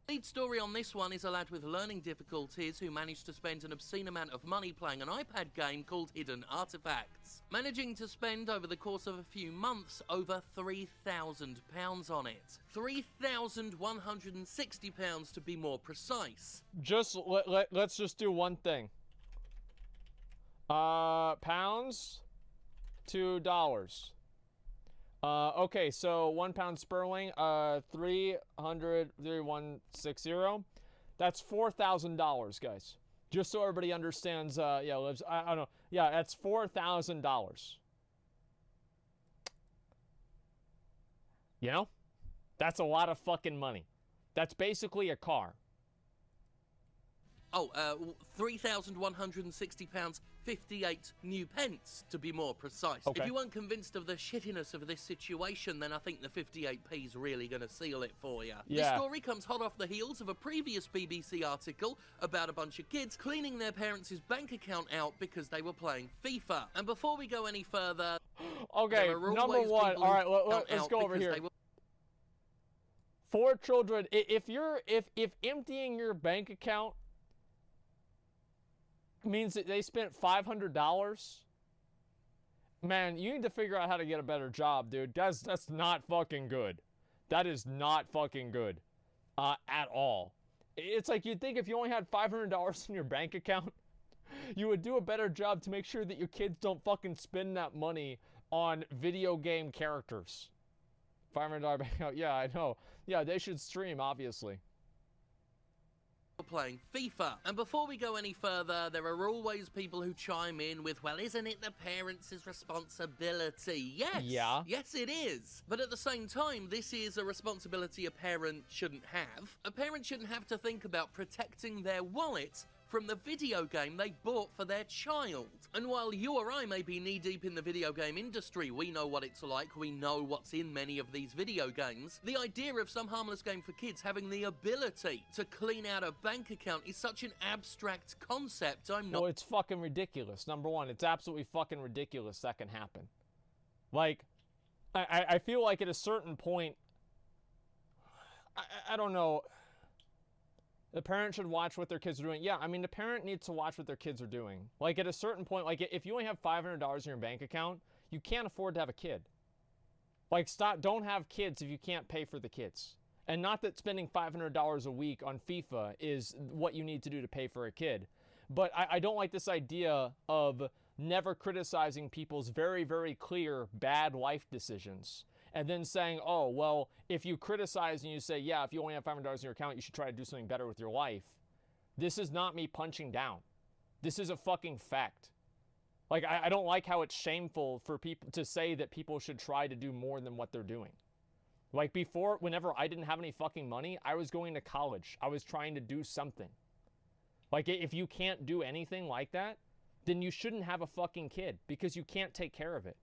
Lead story on this one is a lad with learning difficulties who managed to spend an obscene amount of money playing an iPad game called Hidden Artifacts, managing to spend over the course of a few months over £3,000 on it. £3,160 to be more precise. Just let's just do one thing. Pounds to dollars. Okay, so £1 sterling, 300,160. That's $4,000, guys. Just so everybody understands. Yeah, lives. I don't know. Yeah, that's $4,000. You know, that's a lot of fucking money. That's basically a car. Oh, £3,160, 58 new pence, to be more precise. Okay. If you weren't convinced of the shittiness of this situation, then I think the 58p is really going to seal it for you. Yeah. This story comes hot off the heels of a previous BBC article about a bunch of kids cleaning their parents' bank account out because they were playing FIFA. And before we go any further, okay, number one. All right, let's go over here. For children, if emptying your bank account means that they spent $500, man, you need to figure out how to get a better job, dude. That's not fucking good. That is not fucking good at all. It's like you'd think if you only had $500 in your bank account, you would do a better job to make sure that your kids don't fucking spend that money on video game characters. $500 bank account, yeah, I know. Yeah, they should stream, obviously. Playing FIFA. And before we go any further, there are always people who chime in with, well, isn't it the parents' responsibility? Yes. Yeah. Yes, it is. But at the same time, this is a responsibility a parent shouldn't have. A parent shouldn't have to think about protecting their wallet from the video game they bought for their child. And while you or I may be knee-deep in the video game industry, we know what it's like, we know what's in many of these video games, the idea of some harmless game for kids having the ability to clean out a bank account is such an abstract concept. Well, it's fucking ridiculous. Number one, it's absolutely fucking ridiculous that can happen. Like, I feel like at a certain point, I don't know, the parent should watch what their kids are doing. Yeah, I mean, the parent needs to watch what their kids are doing. Like, at a certain point, like, if you only have $500 in your bank account, you can't afford to have a kid. Like, don't have kids if you can't pay for the kids. And not that spending $500 a week on FIFA is what you need to do to pay for a kid. But I don't like this idea of never criticizing people's very, very clear bad life decisions. And then saying, oh, well, if you criticize and you say, yeah, if you only have $500 in your account, you should try to do something better with your life. This is not me punching down. This is a fucking fact. Like, I don't like how it's shameful for people to say that people should try to do more than what they're doing. Like before, whenever I didn't have any fucking money, I was going to college. I was trying to do something. Like, if you can't do anything like that, then you shouldn't have a fucking kid because you can't take care of it.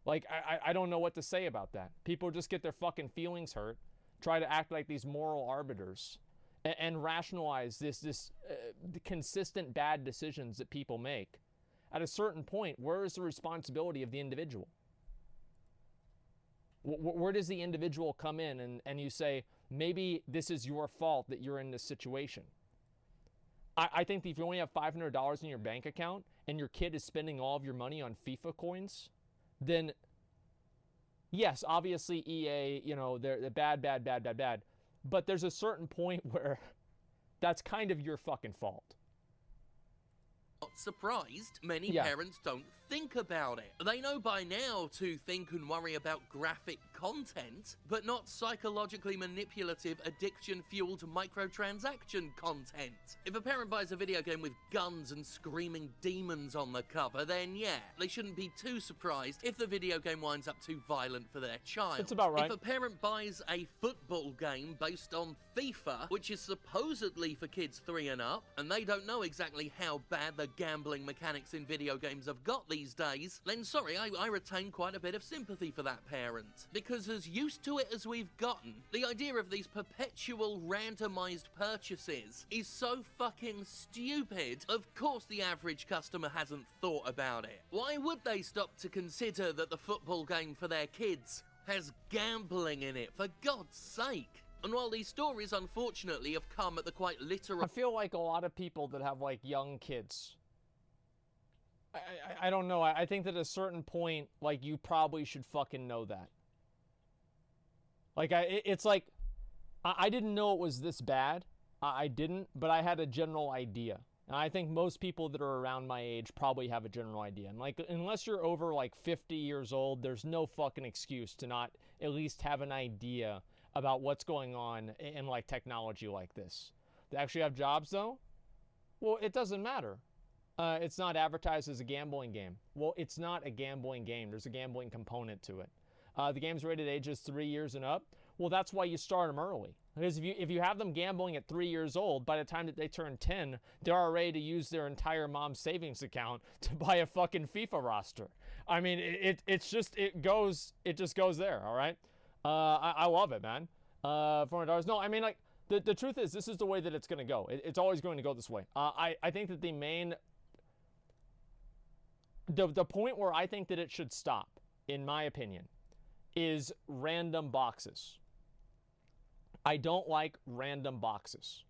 Like, I don't know what to say about that. People just get their fucking feelings hurt, try to act like these moral arbiters, and rationalize this consistent bad decisions that people make. At a certain point, where is the responsibility of the individual? Where does the individual come in and you say, maybe this is your fault that you're in this situation? I think that if you only have $500 in your bank account and your kid is spending all of your money on FIFA coins, then yes, obviously EA, you know, they're bad. But there's a certain point where that's kind of your fucking fault. Not surprised, many parents don't think about it. They know by now to think and worry about graphic content, but not psychologically manipulative, addiction-fueled microtransaction content. If a parent buys a video game with guns and screaming demons on the cover, then yeah, they shouldn't be too surprised if the video game winds up too violent for their child. That's about right. If a parent buys a football game based on FIFA, which is supposedly for kids 3 and up, and they don't know exactly how bad the gambling mechanics in video games have got these days, then sorry, I retain quite a bit of sympathy for that parent. Because as used to it as we've gotten, the idea of these perpetual randomized purchases is so fucking stupid, of course the average customer hasn't thought about it. Why would they stop to consider that the football game for their kids has gambling in it, for God's sake? And while these stories, unfortunately, have come at the quite literal... I feel like a lot of people that have, like, young kids... I don't know. I think that at a certain point, like, you probably should fucking know that. Like, it's like... I didn't know it was this bad. I didn't, but I had a general idea. And I think most people that are around my age probably have a general idea. And, like, unless you're over, like, 50 years old, there's no fucking excuse to not at least have an idea about what's going on in, like, technology like this. They actually have jobs, though? Well, it doesn't matter. It's not advertised as a gambling game. Well, it's not a gambling game. There's a gambling component to it. The game's rated ages 3 years and up. Well, that's why you start them early. Because if you have them gambling at 3 years old, by the time that they turn 10, they're already to use their entire mom's savings account to buy a fucking FIFA roster. I mean, it just goes there, all right? I love it, man. $400. No, I mean, like, the truth is, this is the way that it's going to go. It's always going to go this way. I think that the point where I think that it should stop, in my opinion, is random boxes. I don't like random boxes.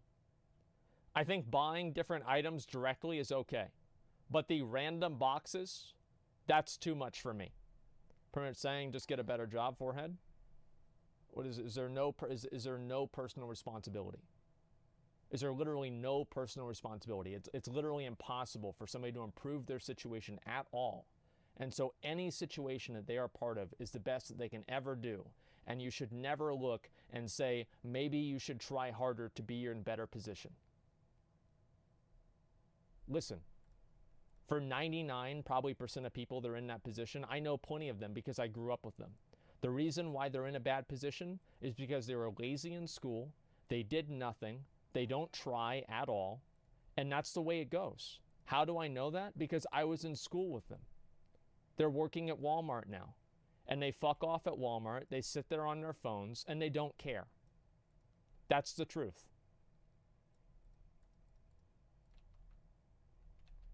I think buying different items directly is okay. But the random boxes, that's too much for me. Pretty much saying just get a better job, forehead? What is there no personal responsibility? Is there literally no personal responsibility? It's literally impossible for somebody to improve their situation at all. And so any situation that they are part of is the best that they can ever do. And you should never look and say, maybe you should try harder to be in a better position. Listen, for 99% probably of people that are in that position, I know plenty of them because I grew up with them. The reason why they're in a bad position is because they were lazy in school, they did nothing, they don't try at all, and that's the way it goes. How do I know that? Because I was in school with them. They're working at Walmart now, and they fuck off at Walmart, they sit there on their phones, and they don't care. That's the truth.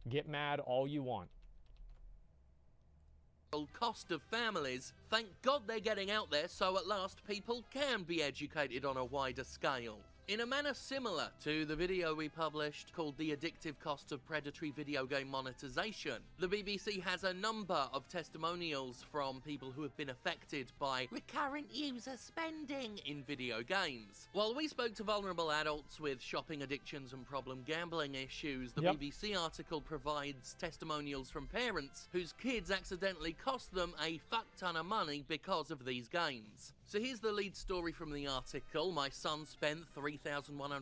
Get mad all you want. Cost of families, thank God they're getting out there so at last people can be educated on a wider scale. In a manner similar to the video we published called The Addictive Cost of Predatory Video Game Monetization, the BBC has a number of testimonials from people who have been affected by recurrent user spending in video games. While we spoke to vulnerable adults with shopping addictions and problem gambling issues, the BBC article provides testimonials from parents whose kids accidentally cost them a fuck ton of money because of these games. So here's the lead story from the article. My son spent £3,160 in one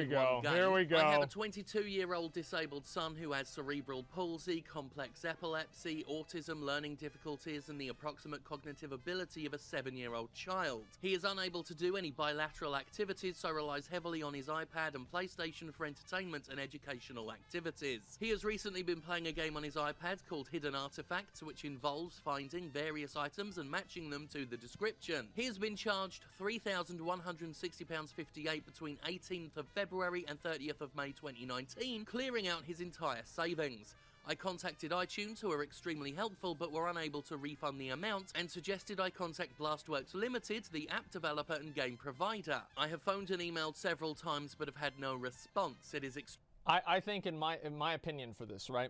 game. Here we go. I have a 22-year-old disabled son who has cerebral palsy, complex epilepsy, autism, learning difficulties, and the approximate cognitive ability of a 7-year-old child. He is unable to do any bilateral activities, so relies heavily on his iPad and PlayStation for entertainment and educational activities. He has recently been playing a game on his iPad called Hidden Artifacts, which involves finding various items and matching them to the description. He has been charged £3,160.58 between 18th of February and 30th of May 2019, clearing out his entire savings. I contacted iTunes, who were extremely helpful but were unable to refund the amount, and suggested I contact Blastworks Limited, the app developer and game provider. I have phoned and emailed several times but have had no response. It is I think in my opinion for this, right,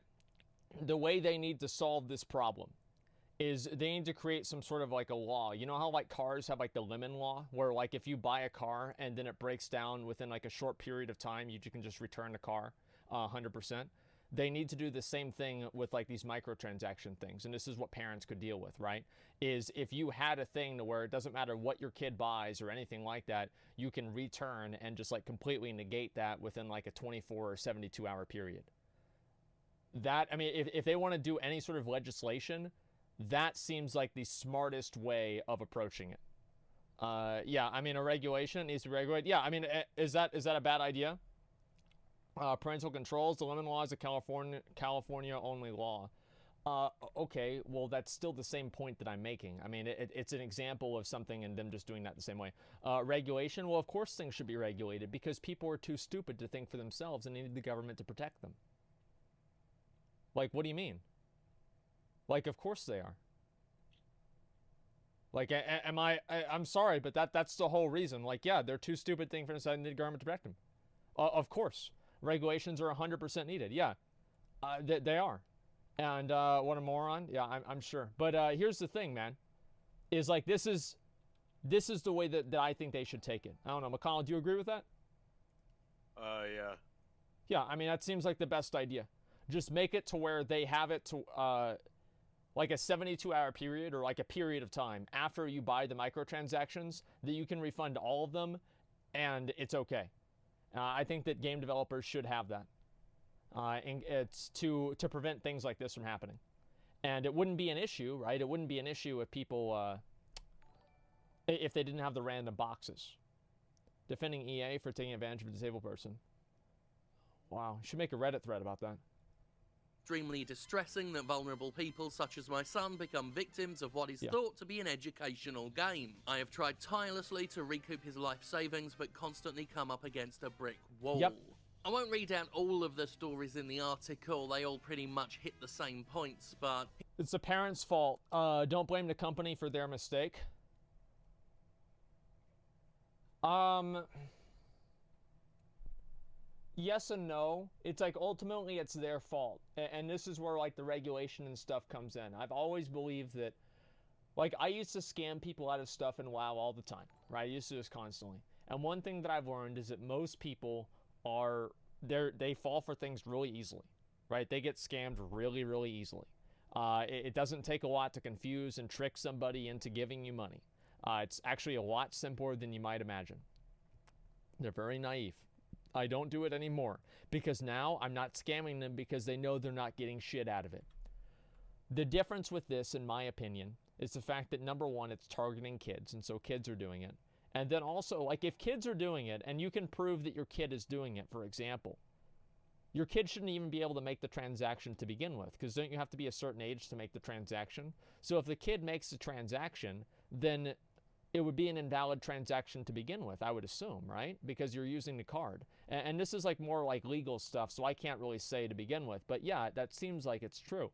the way they need to solve this problem is they need to create some sort of like a law. You know how like cars have like the lemon law, where like if you buy a car and then it breaks down within like a short period of time, you can just return the car 100%. They need to do the same thing with like these microtransaction things. And this is what parents could deal with, right? Is if you had a thing to where it doesn't matter what your kid buys or anything like that, you can return and just like completely negate that within like a 24 or 72 hour period. That, I mean, if they want to do any sort of legislation, that seems like the smartest way of approaching it. Yeah, I mean, a regulation needs to be regulated. Yeah, I mean, is that a bad idea? Parental controls, the lemon law is a California only law. Okay, well, that's still the same point that I'm making. I mean, it's an example of something and them just doing that the same way. Regulation, well, of course things should be regulated because people are too stupid to think for themselves and they need the government to protect them. Like, what do you mean? Like, of course they are. Like, I'm sorry, but that's the whole reason. Like, yeah, they're too stupid thing for themselves and need the government to protect them. Of course. Regulations are 100% needed. Yeah, they are. And what a moron. Yeah, I'm sure. But here's the thing, man. Is like, this is the way that I think they should take it. I don't know. McConnell, do you agree with that? Yeah. Yeah, I mean, that seems like the best idea. Just make it to where they have it to... like a 72-hour period or like a period of time after you buy the microtransactions that you can refund all of them and it's okay. I think that game developers should have that. And it's to prevent things like this from happening. And it wouldn't be an issue, right? It wouldn't be an issue if people, if they didn't have the random boxes. Defending EA for taking advantage of a disabled person. Wow, you should make a Reddit thread about that. Extremely distressing that vulnerable people such as my son become victims of what is thought to be an educational game. I have tried tirelessly to recoup his life savings but constantly come up against a brick wall. Yep. I won't read out all of the stories in the article, they all pretty much hit the same points, but... It's the parents' fault. Don't blame the company for their mistake. Yes and no. It's like ultimately it's their fault. And this is where like the regulation and stuff comes in. I've always believed that, like, I used to scam people out of stuff in WoW all the time, right? I used to do this constantly. And one thing that I've learned is that most people they fall for things really easily, right? They get scammed really, really easily. It doesn't take a lot to confuse and trick somebody into giving you money. It's actually a lot simpler than you might imagine. They're very naive. I don't do it anymore because now I'm not scamming them because they know they're not getting shit out of it. The difference with this, in my opinion, is the fact that number one, it's targeting kids, and so kids are doing it. And then also, like, if kids are doing it and you can prove that your kid is doing it, for example, your kid shouldn't even be able to make the transaction to begin with, because don't you have to be a certain age to make the transaction? So if the kid makes the transaction, then it would be an invalid transaction to begin with, I would assume, right? Because you're using the card. And this is like more like legal stuff, so I can't really say to begin with. But yeah, that seems like it's true.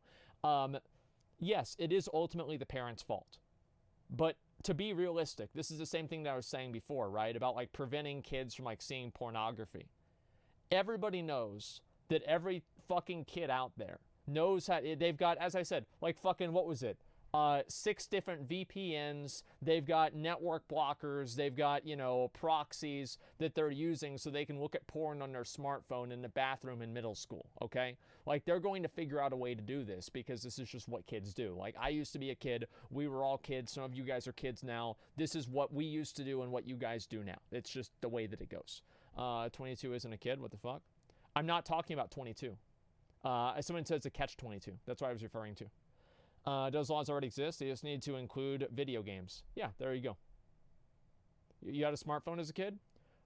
Yes, it is ultimately the parent's fault. But to be realistic, this is the same thing that I was saying before, right? About like preventing kids from like seeing pornography. Everybody knows that every fucking kid out there knows how, they've got, as I said, like fucking, what was it? 6 different VPNs, they've got network blockers, they've got, you know, proxies that they're using so they can look at porn on their smartphone in the bathroom in middle school, okay? Like, they're going to figure out a way to do this because this is just what kids do. Like, I used to be a kid, we were all kids, some of you guys are kids now. This is what we used to do and what you guys do now. It's just the way that it goes. 22 isn't a kid, what the fuck? I'm not talking about 22. Someone says a catch-22, that's what I was referring to. Those laws already exist. They just need to include video games. Yeah, there you go. You had a smartphone as a kid?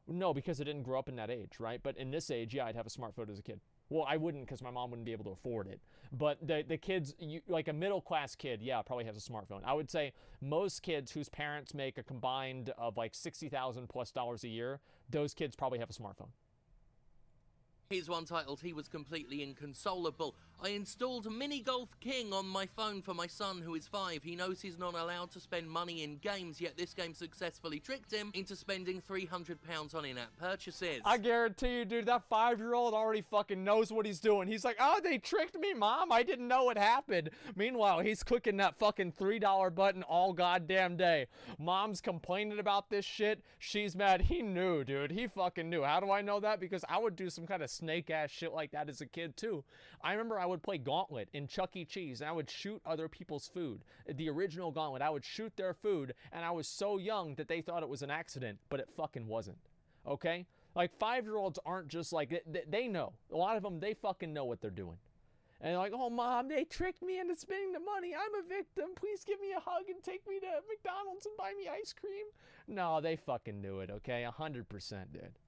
No, because I didn't grow up in that age, right? But in this age, yeah, I'd have a smartphone as a kid. Well, I wouldn't because my mom wouldn't be able to afford it. But the kids, like a middle-class kid, yeah, probably has a smartphone. I would say most kids whose parents make a combined of like $60,000 plus a year, those kids probably have a smartphone. Here's one titled, "He was completely inconsolable." I installed Mini Golf King on my phone for my son who is 5. He knows he's not allowed to spend money in games, yet this game successfully tricked him into spending £300 on in-app purchases. I guarantee you, dude, that 5-year-old already fucking knows what he's doing. He's like, oh, they tricked me, Mom. I didn't know what happened. Meanwhile, he's clicking that fucking $3 button all goddamn day. Mom's complaining about this shit. She's mad. He knew, dude. He fucking knew. How do I know that? Because I would do some kind of snake-ass shit like that as a kid, too. I remember I would play Gauntlet in Chuck E. Cheese, and I would shoot other people's food. The original Gauntlet, I would shoot their food, and I was so young that they thought it was an accident, but it fucking wasn't. Okay? Like, 5-year-olds aren't just like, they know. A lot of them, they fucking know what they're doing. And they're like, oh, Mom, they tricked me into spending the money. I'm a victim. Please give me a hug and take me to McDonald's and buy me ice cream. No, they fucking knew it, okay? 100%, dude.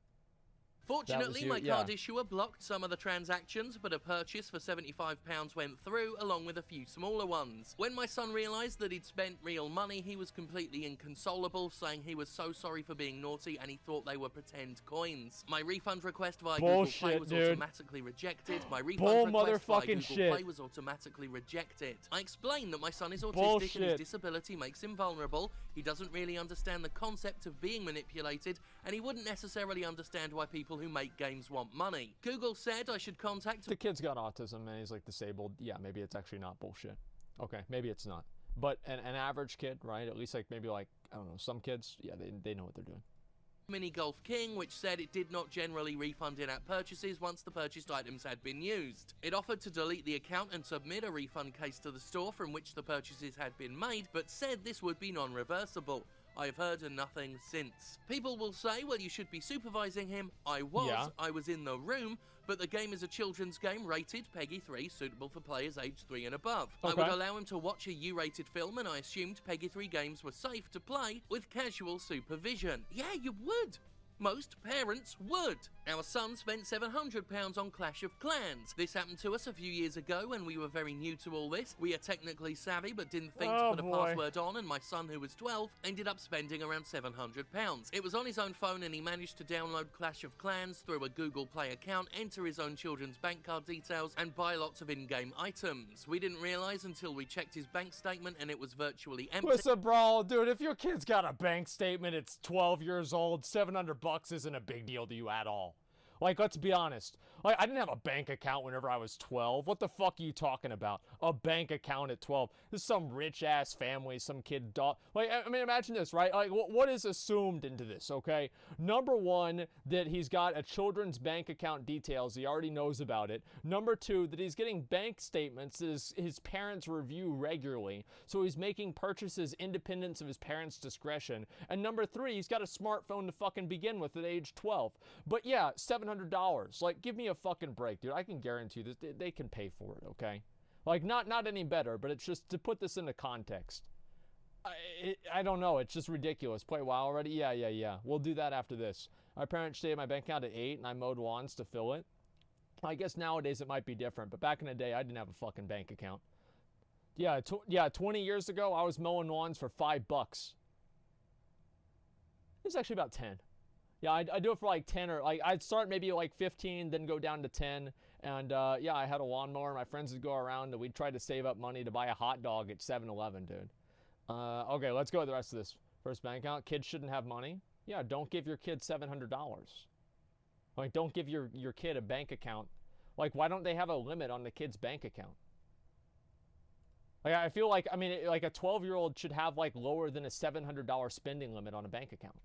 Fortunately, my card issuer blocked some of the transactions, but a purchase for £75 went through, along with a few smaller ones. When my son realised that he'd spent real money, he was completely inconsolable, saying he was so sorry for being naughty and he thought they were pretend coins. My refund request via Google Play was automatically rejected. I explained that my son is autistic and his disability makes him vulnerable. He doesn't really understand the concept of being manipulated, and he wouldn't necessarily understand why people who make games want money. Google said I should contact... The kid's got autism and he's like disabled. Yeah, maybe it's actually not bullshit. Okay, maybe it's not. But an average kid, right? At least like maybe like, I don't know, some kids, yeah, they know what they're doing. Mini Golf King, which said it did not generally refund in-app purchases once the purchased items had been used. It offered to delete the account and submit a refund case to the store from which the purchases had been made, but said this would be non-reversible. I've heard nothing since. People will say, well, you should be supervising him. I was in the room, but the game is a children's game rated PEGI 3, suitable for players aged 3 and above. Okay. I would allow him to watch a U-rated film, and I assumed PEGI 3 games were safe to play with casual supervision. Yeah, you would. Most parents would. Our son spent £700 on Clash of Clans. This happened to us a few years ago when we were very new to all this. We are technically savvy but didn't think to put a password on, and my son, who was 12, ended up spending around £700. It was on his own phone and he managed to download Clash of Clans through a Google Play account, enter his own children's bank card details, and buy lots of in-game items. We didn't realise until we checked his bank statement and it was virtually empty. Listen, bro, dude, if your kid's got a bank statement, it's 12 years old, $700 isn't a big deal to you at all. Like, let's be honest. Like, I didn't have a bank account whenever I was 12. What the fuck are you talking about? A bank account at 12. This is some rich-ass family, some kid dog. Like, I mean, imagine this, right? Like, what is assumed into this, okay? Number one, that he's got a children's bank account details. He already knows about it. Number two, that he's getting bank statements that his parents review regularly. So he's making purchases independent of his parents' discretion. And number three, he's got a smartphone to fucking begin with at age 12. But yeah, $700. Like, give me a fucking break, dude. I can guarantee this. They can pay for it, okay? Like, not any better, but it's just to put this into context. I don't know. It's just ridiculous. Play WoW already? Yeah. We'll do that after this. My parents saved my bank account at 8, and I mowed lawns to fill it. I guess nowadays it might be different, but back in the day, I didn't have a fucking bank account. Yeah, 20 years ago, I was mowing lawns for $5. It was actually about 10. Yeah, I do it for like 10, or like I'd start maybe like 15, then go down to 10. And yeah, I had a lawnmower. My friends would go around and we'd try to save up money to buy a hot dog at 7-Eleven, dude. Okay, let's go with the rest of this. First bank account, kids shouldn't have money. Yeah, don't give your kid $700. Like, don't give your kid a bank account. Like, why don't they have a limit on the kid's bank account? Like, I feel like, I mean, like a 12-year-old should have like lower than a $700 spending limit on a bank account.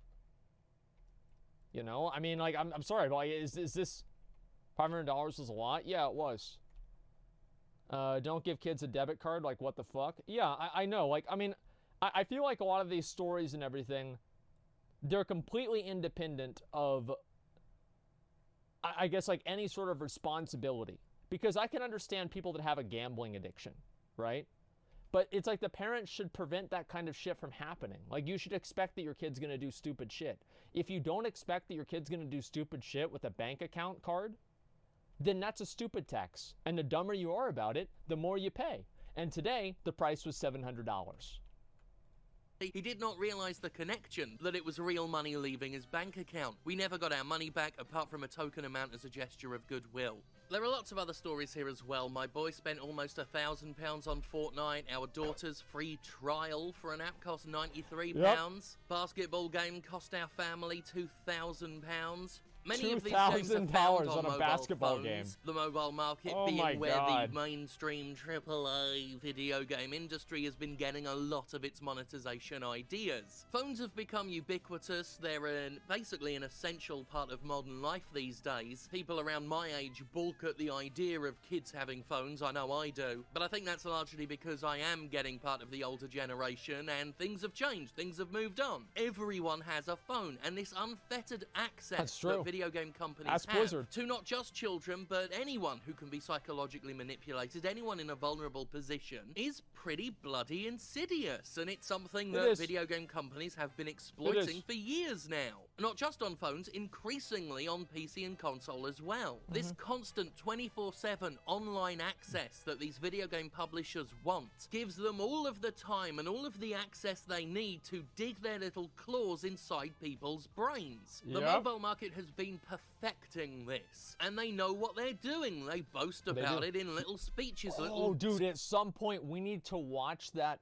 You know, I mean, like, I'm sorry, but like, is this $500 was a lot? Yeah, it was. Don't give kids a debit card. Like, what the fuck? Yeah, I know. Like, I mean, I feel like a lot of these stories and everything, they're completely independent of, I guess, like any sort of responsibility. Because I can understand people that have a gambling addiction, right? But it's like the parents should prevent that kind of shit from happening. Like, you should expect that your kid's gonna do stupid shit. If you don't expect that your kid's gonna do stupid shit with a bank account card, then that's a stupid tax. And the dumber you are about it, the more you pay. And today, the price was $700. He did not realize the connection, that it was real money leaving his bank account. We never got our money back apart from a token amount as a gesture of goodwill. There are lots of other stories here as well. My boy spent almost £1,000 on Fortnite. Our daughter's free trial for an app cost £93. Yep. Basketball game cost our family £2,000. Many $2,000 of these games are found on a mobile basketball phones, game. the mobile market Oh my being where God. the mainstream AAA video game industry has been getting a lot of its monetization ideas. Phones have become ubiquitous. They're basically an essential part of modern life these days. People around my age balk at the idea of kids having phones. I know I do. But I think that's largely because I am getting part of the older generation and things have changed. Things have moved on. Everyone has a phone, and this unfettered access That's true. that video game companies That's have Blizzard. to not just children, but anyone who can be psychologically manipulated, anyone in a vulnerable position, is pretty bloody insidious. And it's something that video game companies have been exploiting for years now. Not just on phones, increasingly on PC and console as well. This constant 24/7 online access that these video game publishers want gives them all of the time and all of the access they need to dig their little claws inside people's brains. The Yep. mobile market has been perfecting this, and they know what they're doing. They boast about it in little speeches. Oh, dude, at some point we need to watch that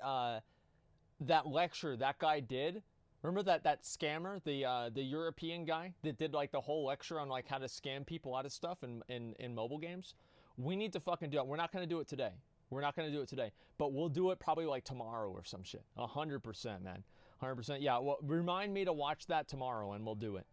that lecture that guy did. Remember that scammer, the European guy that did like the whole lecture on like how to scam people out of stuff in mobile games? We need to fucking do it. We're not gonna do it today. We're not gonna do it today, but we'll do it probably like tomorrow or some shit. 100%, man. 100%. Yeah. Well, remind me to watch that tomorrow, and we'll do it.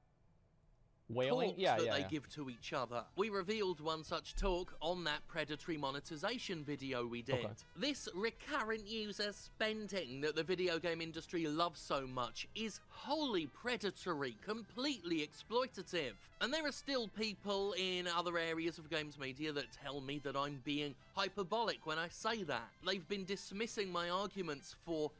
Whaling? Talks Yeah, that yeah, they yeah. give to each other. We revealed one such talk on that predatory monetization video we did. Okay. This recurrent user spending that the video game industry loves so much is wholly predatory, completely exploitative. And there are still people in other areas of games media that tell me that I'm being hyperbolic when I say that. They've been dismissing my arguments for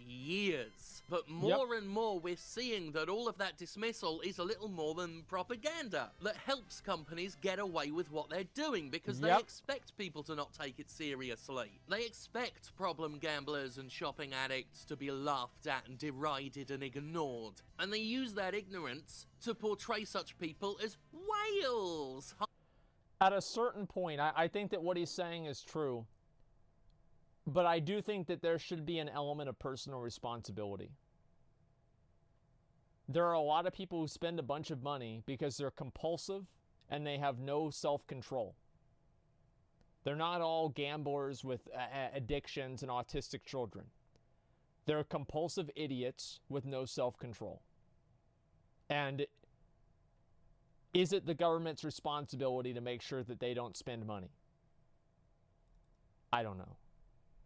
years. But more and more we're seeing that all of that dismissal is a little more than propaganda that helps companies get away with what they're doing because they expect people to not take it seriously. They expect problem gamblers and shopping addicts to be laughed at and derided and ignored. And they use that ignorance to portray such people as whales. At a certain point, I think that what he's saying is true. But I do think that there should be an element of personal responsibility. There are a lot of people who spend a bunch of money because they're compulsive and they have no self-control. They're not all gamblers with addictions and autistic children. They're compulsive idiots with no self-control. And is it the government's responsibility to make sure that they don't spend money? I don't know.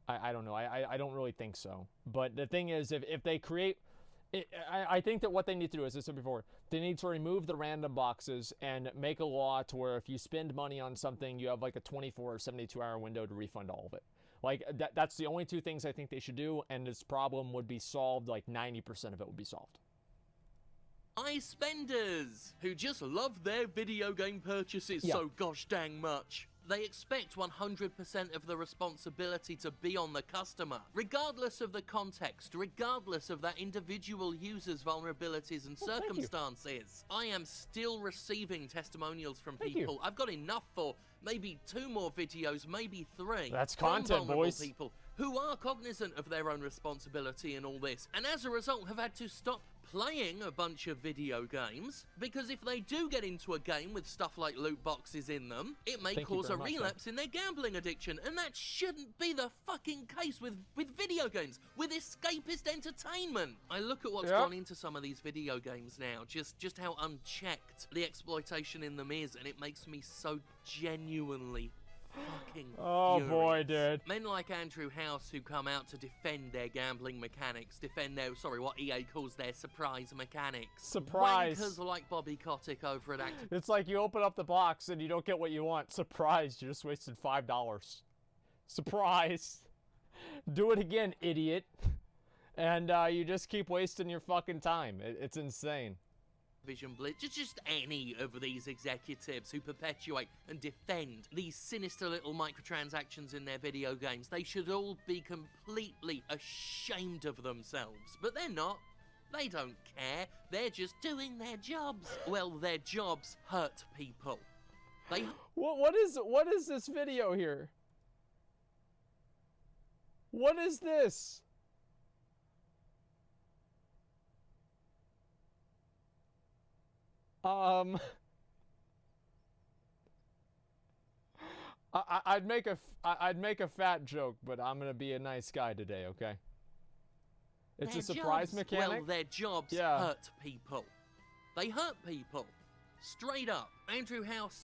I don't know. I don't really think so. But the thing is, if they create... I think that what they need to do, as I said before, they need to remove the random boxes and make a law to where if you spend money on something, you have like a 24 or 72-hour window to refund all of it. Like, that's the only two things I think they should do, and this problem would be solved, like 90% of it would be solved. High spenders who just love their video game purchases so gosh dang much. They expect 100% of the responsibility to be on the customer, regardless of the context, regardless of that individual user's vulnerabilities and circumstances. I am still receiving testimonials from people. I've got enough for maybe 2 more videos, maybe 3. That's from content, vulnerable boys. People who are cognizant of their own responsibility in all this, and as a result have had to stop playing a bunch of video games, because if they do get into a game with stuff like loot boxes in them, it may cause a relapse in their gambling addiction, and that shouldn't be the fucking case with video games, with escapist entertainment. I look at what's gone into some of these video games now, just how unchecked the exploitation in them is, and it makes me so genuinely fucking furious. Boy, dude. Men like Andrew House who come out to defend their gambling mechanics, defend their, what EA calls their surprise mechanics. Surprise. Wankers like Bobby Kotick over at Activision. It's like you open up the box and you don't get what you want. Surprise, you just wasted $5. Surprise. Do it again, idiot. And you just keep wasting your fucking time. It's insane. Vision Blitz, just any of these executives who perpetuate and defend these sinister little microtransactions in their video games. They should all be completely ashamed of themselves, but they're not. They don't care. They're just doing their jobs. Well, their jobs hurt people. They... What is this video here? What is this? I'd make a fat joke, but I'm gonna be a nice guy today, okay? It's a surprise mechanic. Well, their jobs hurt people. They hurt people. Straight up. Andrew House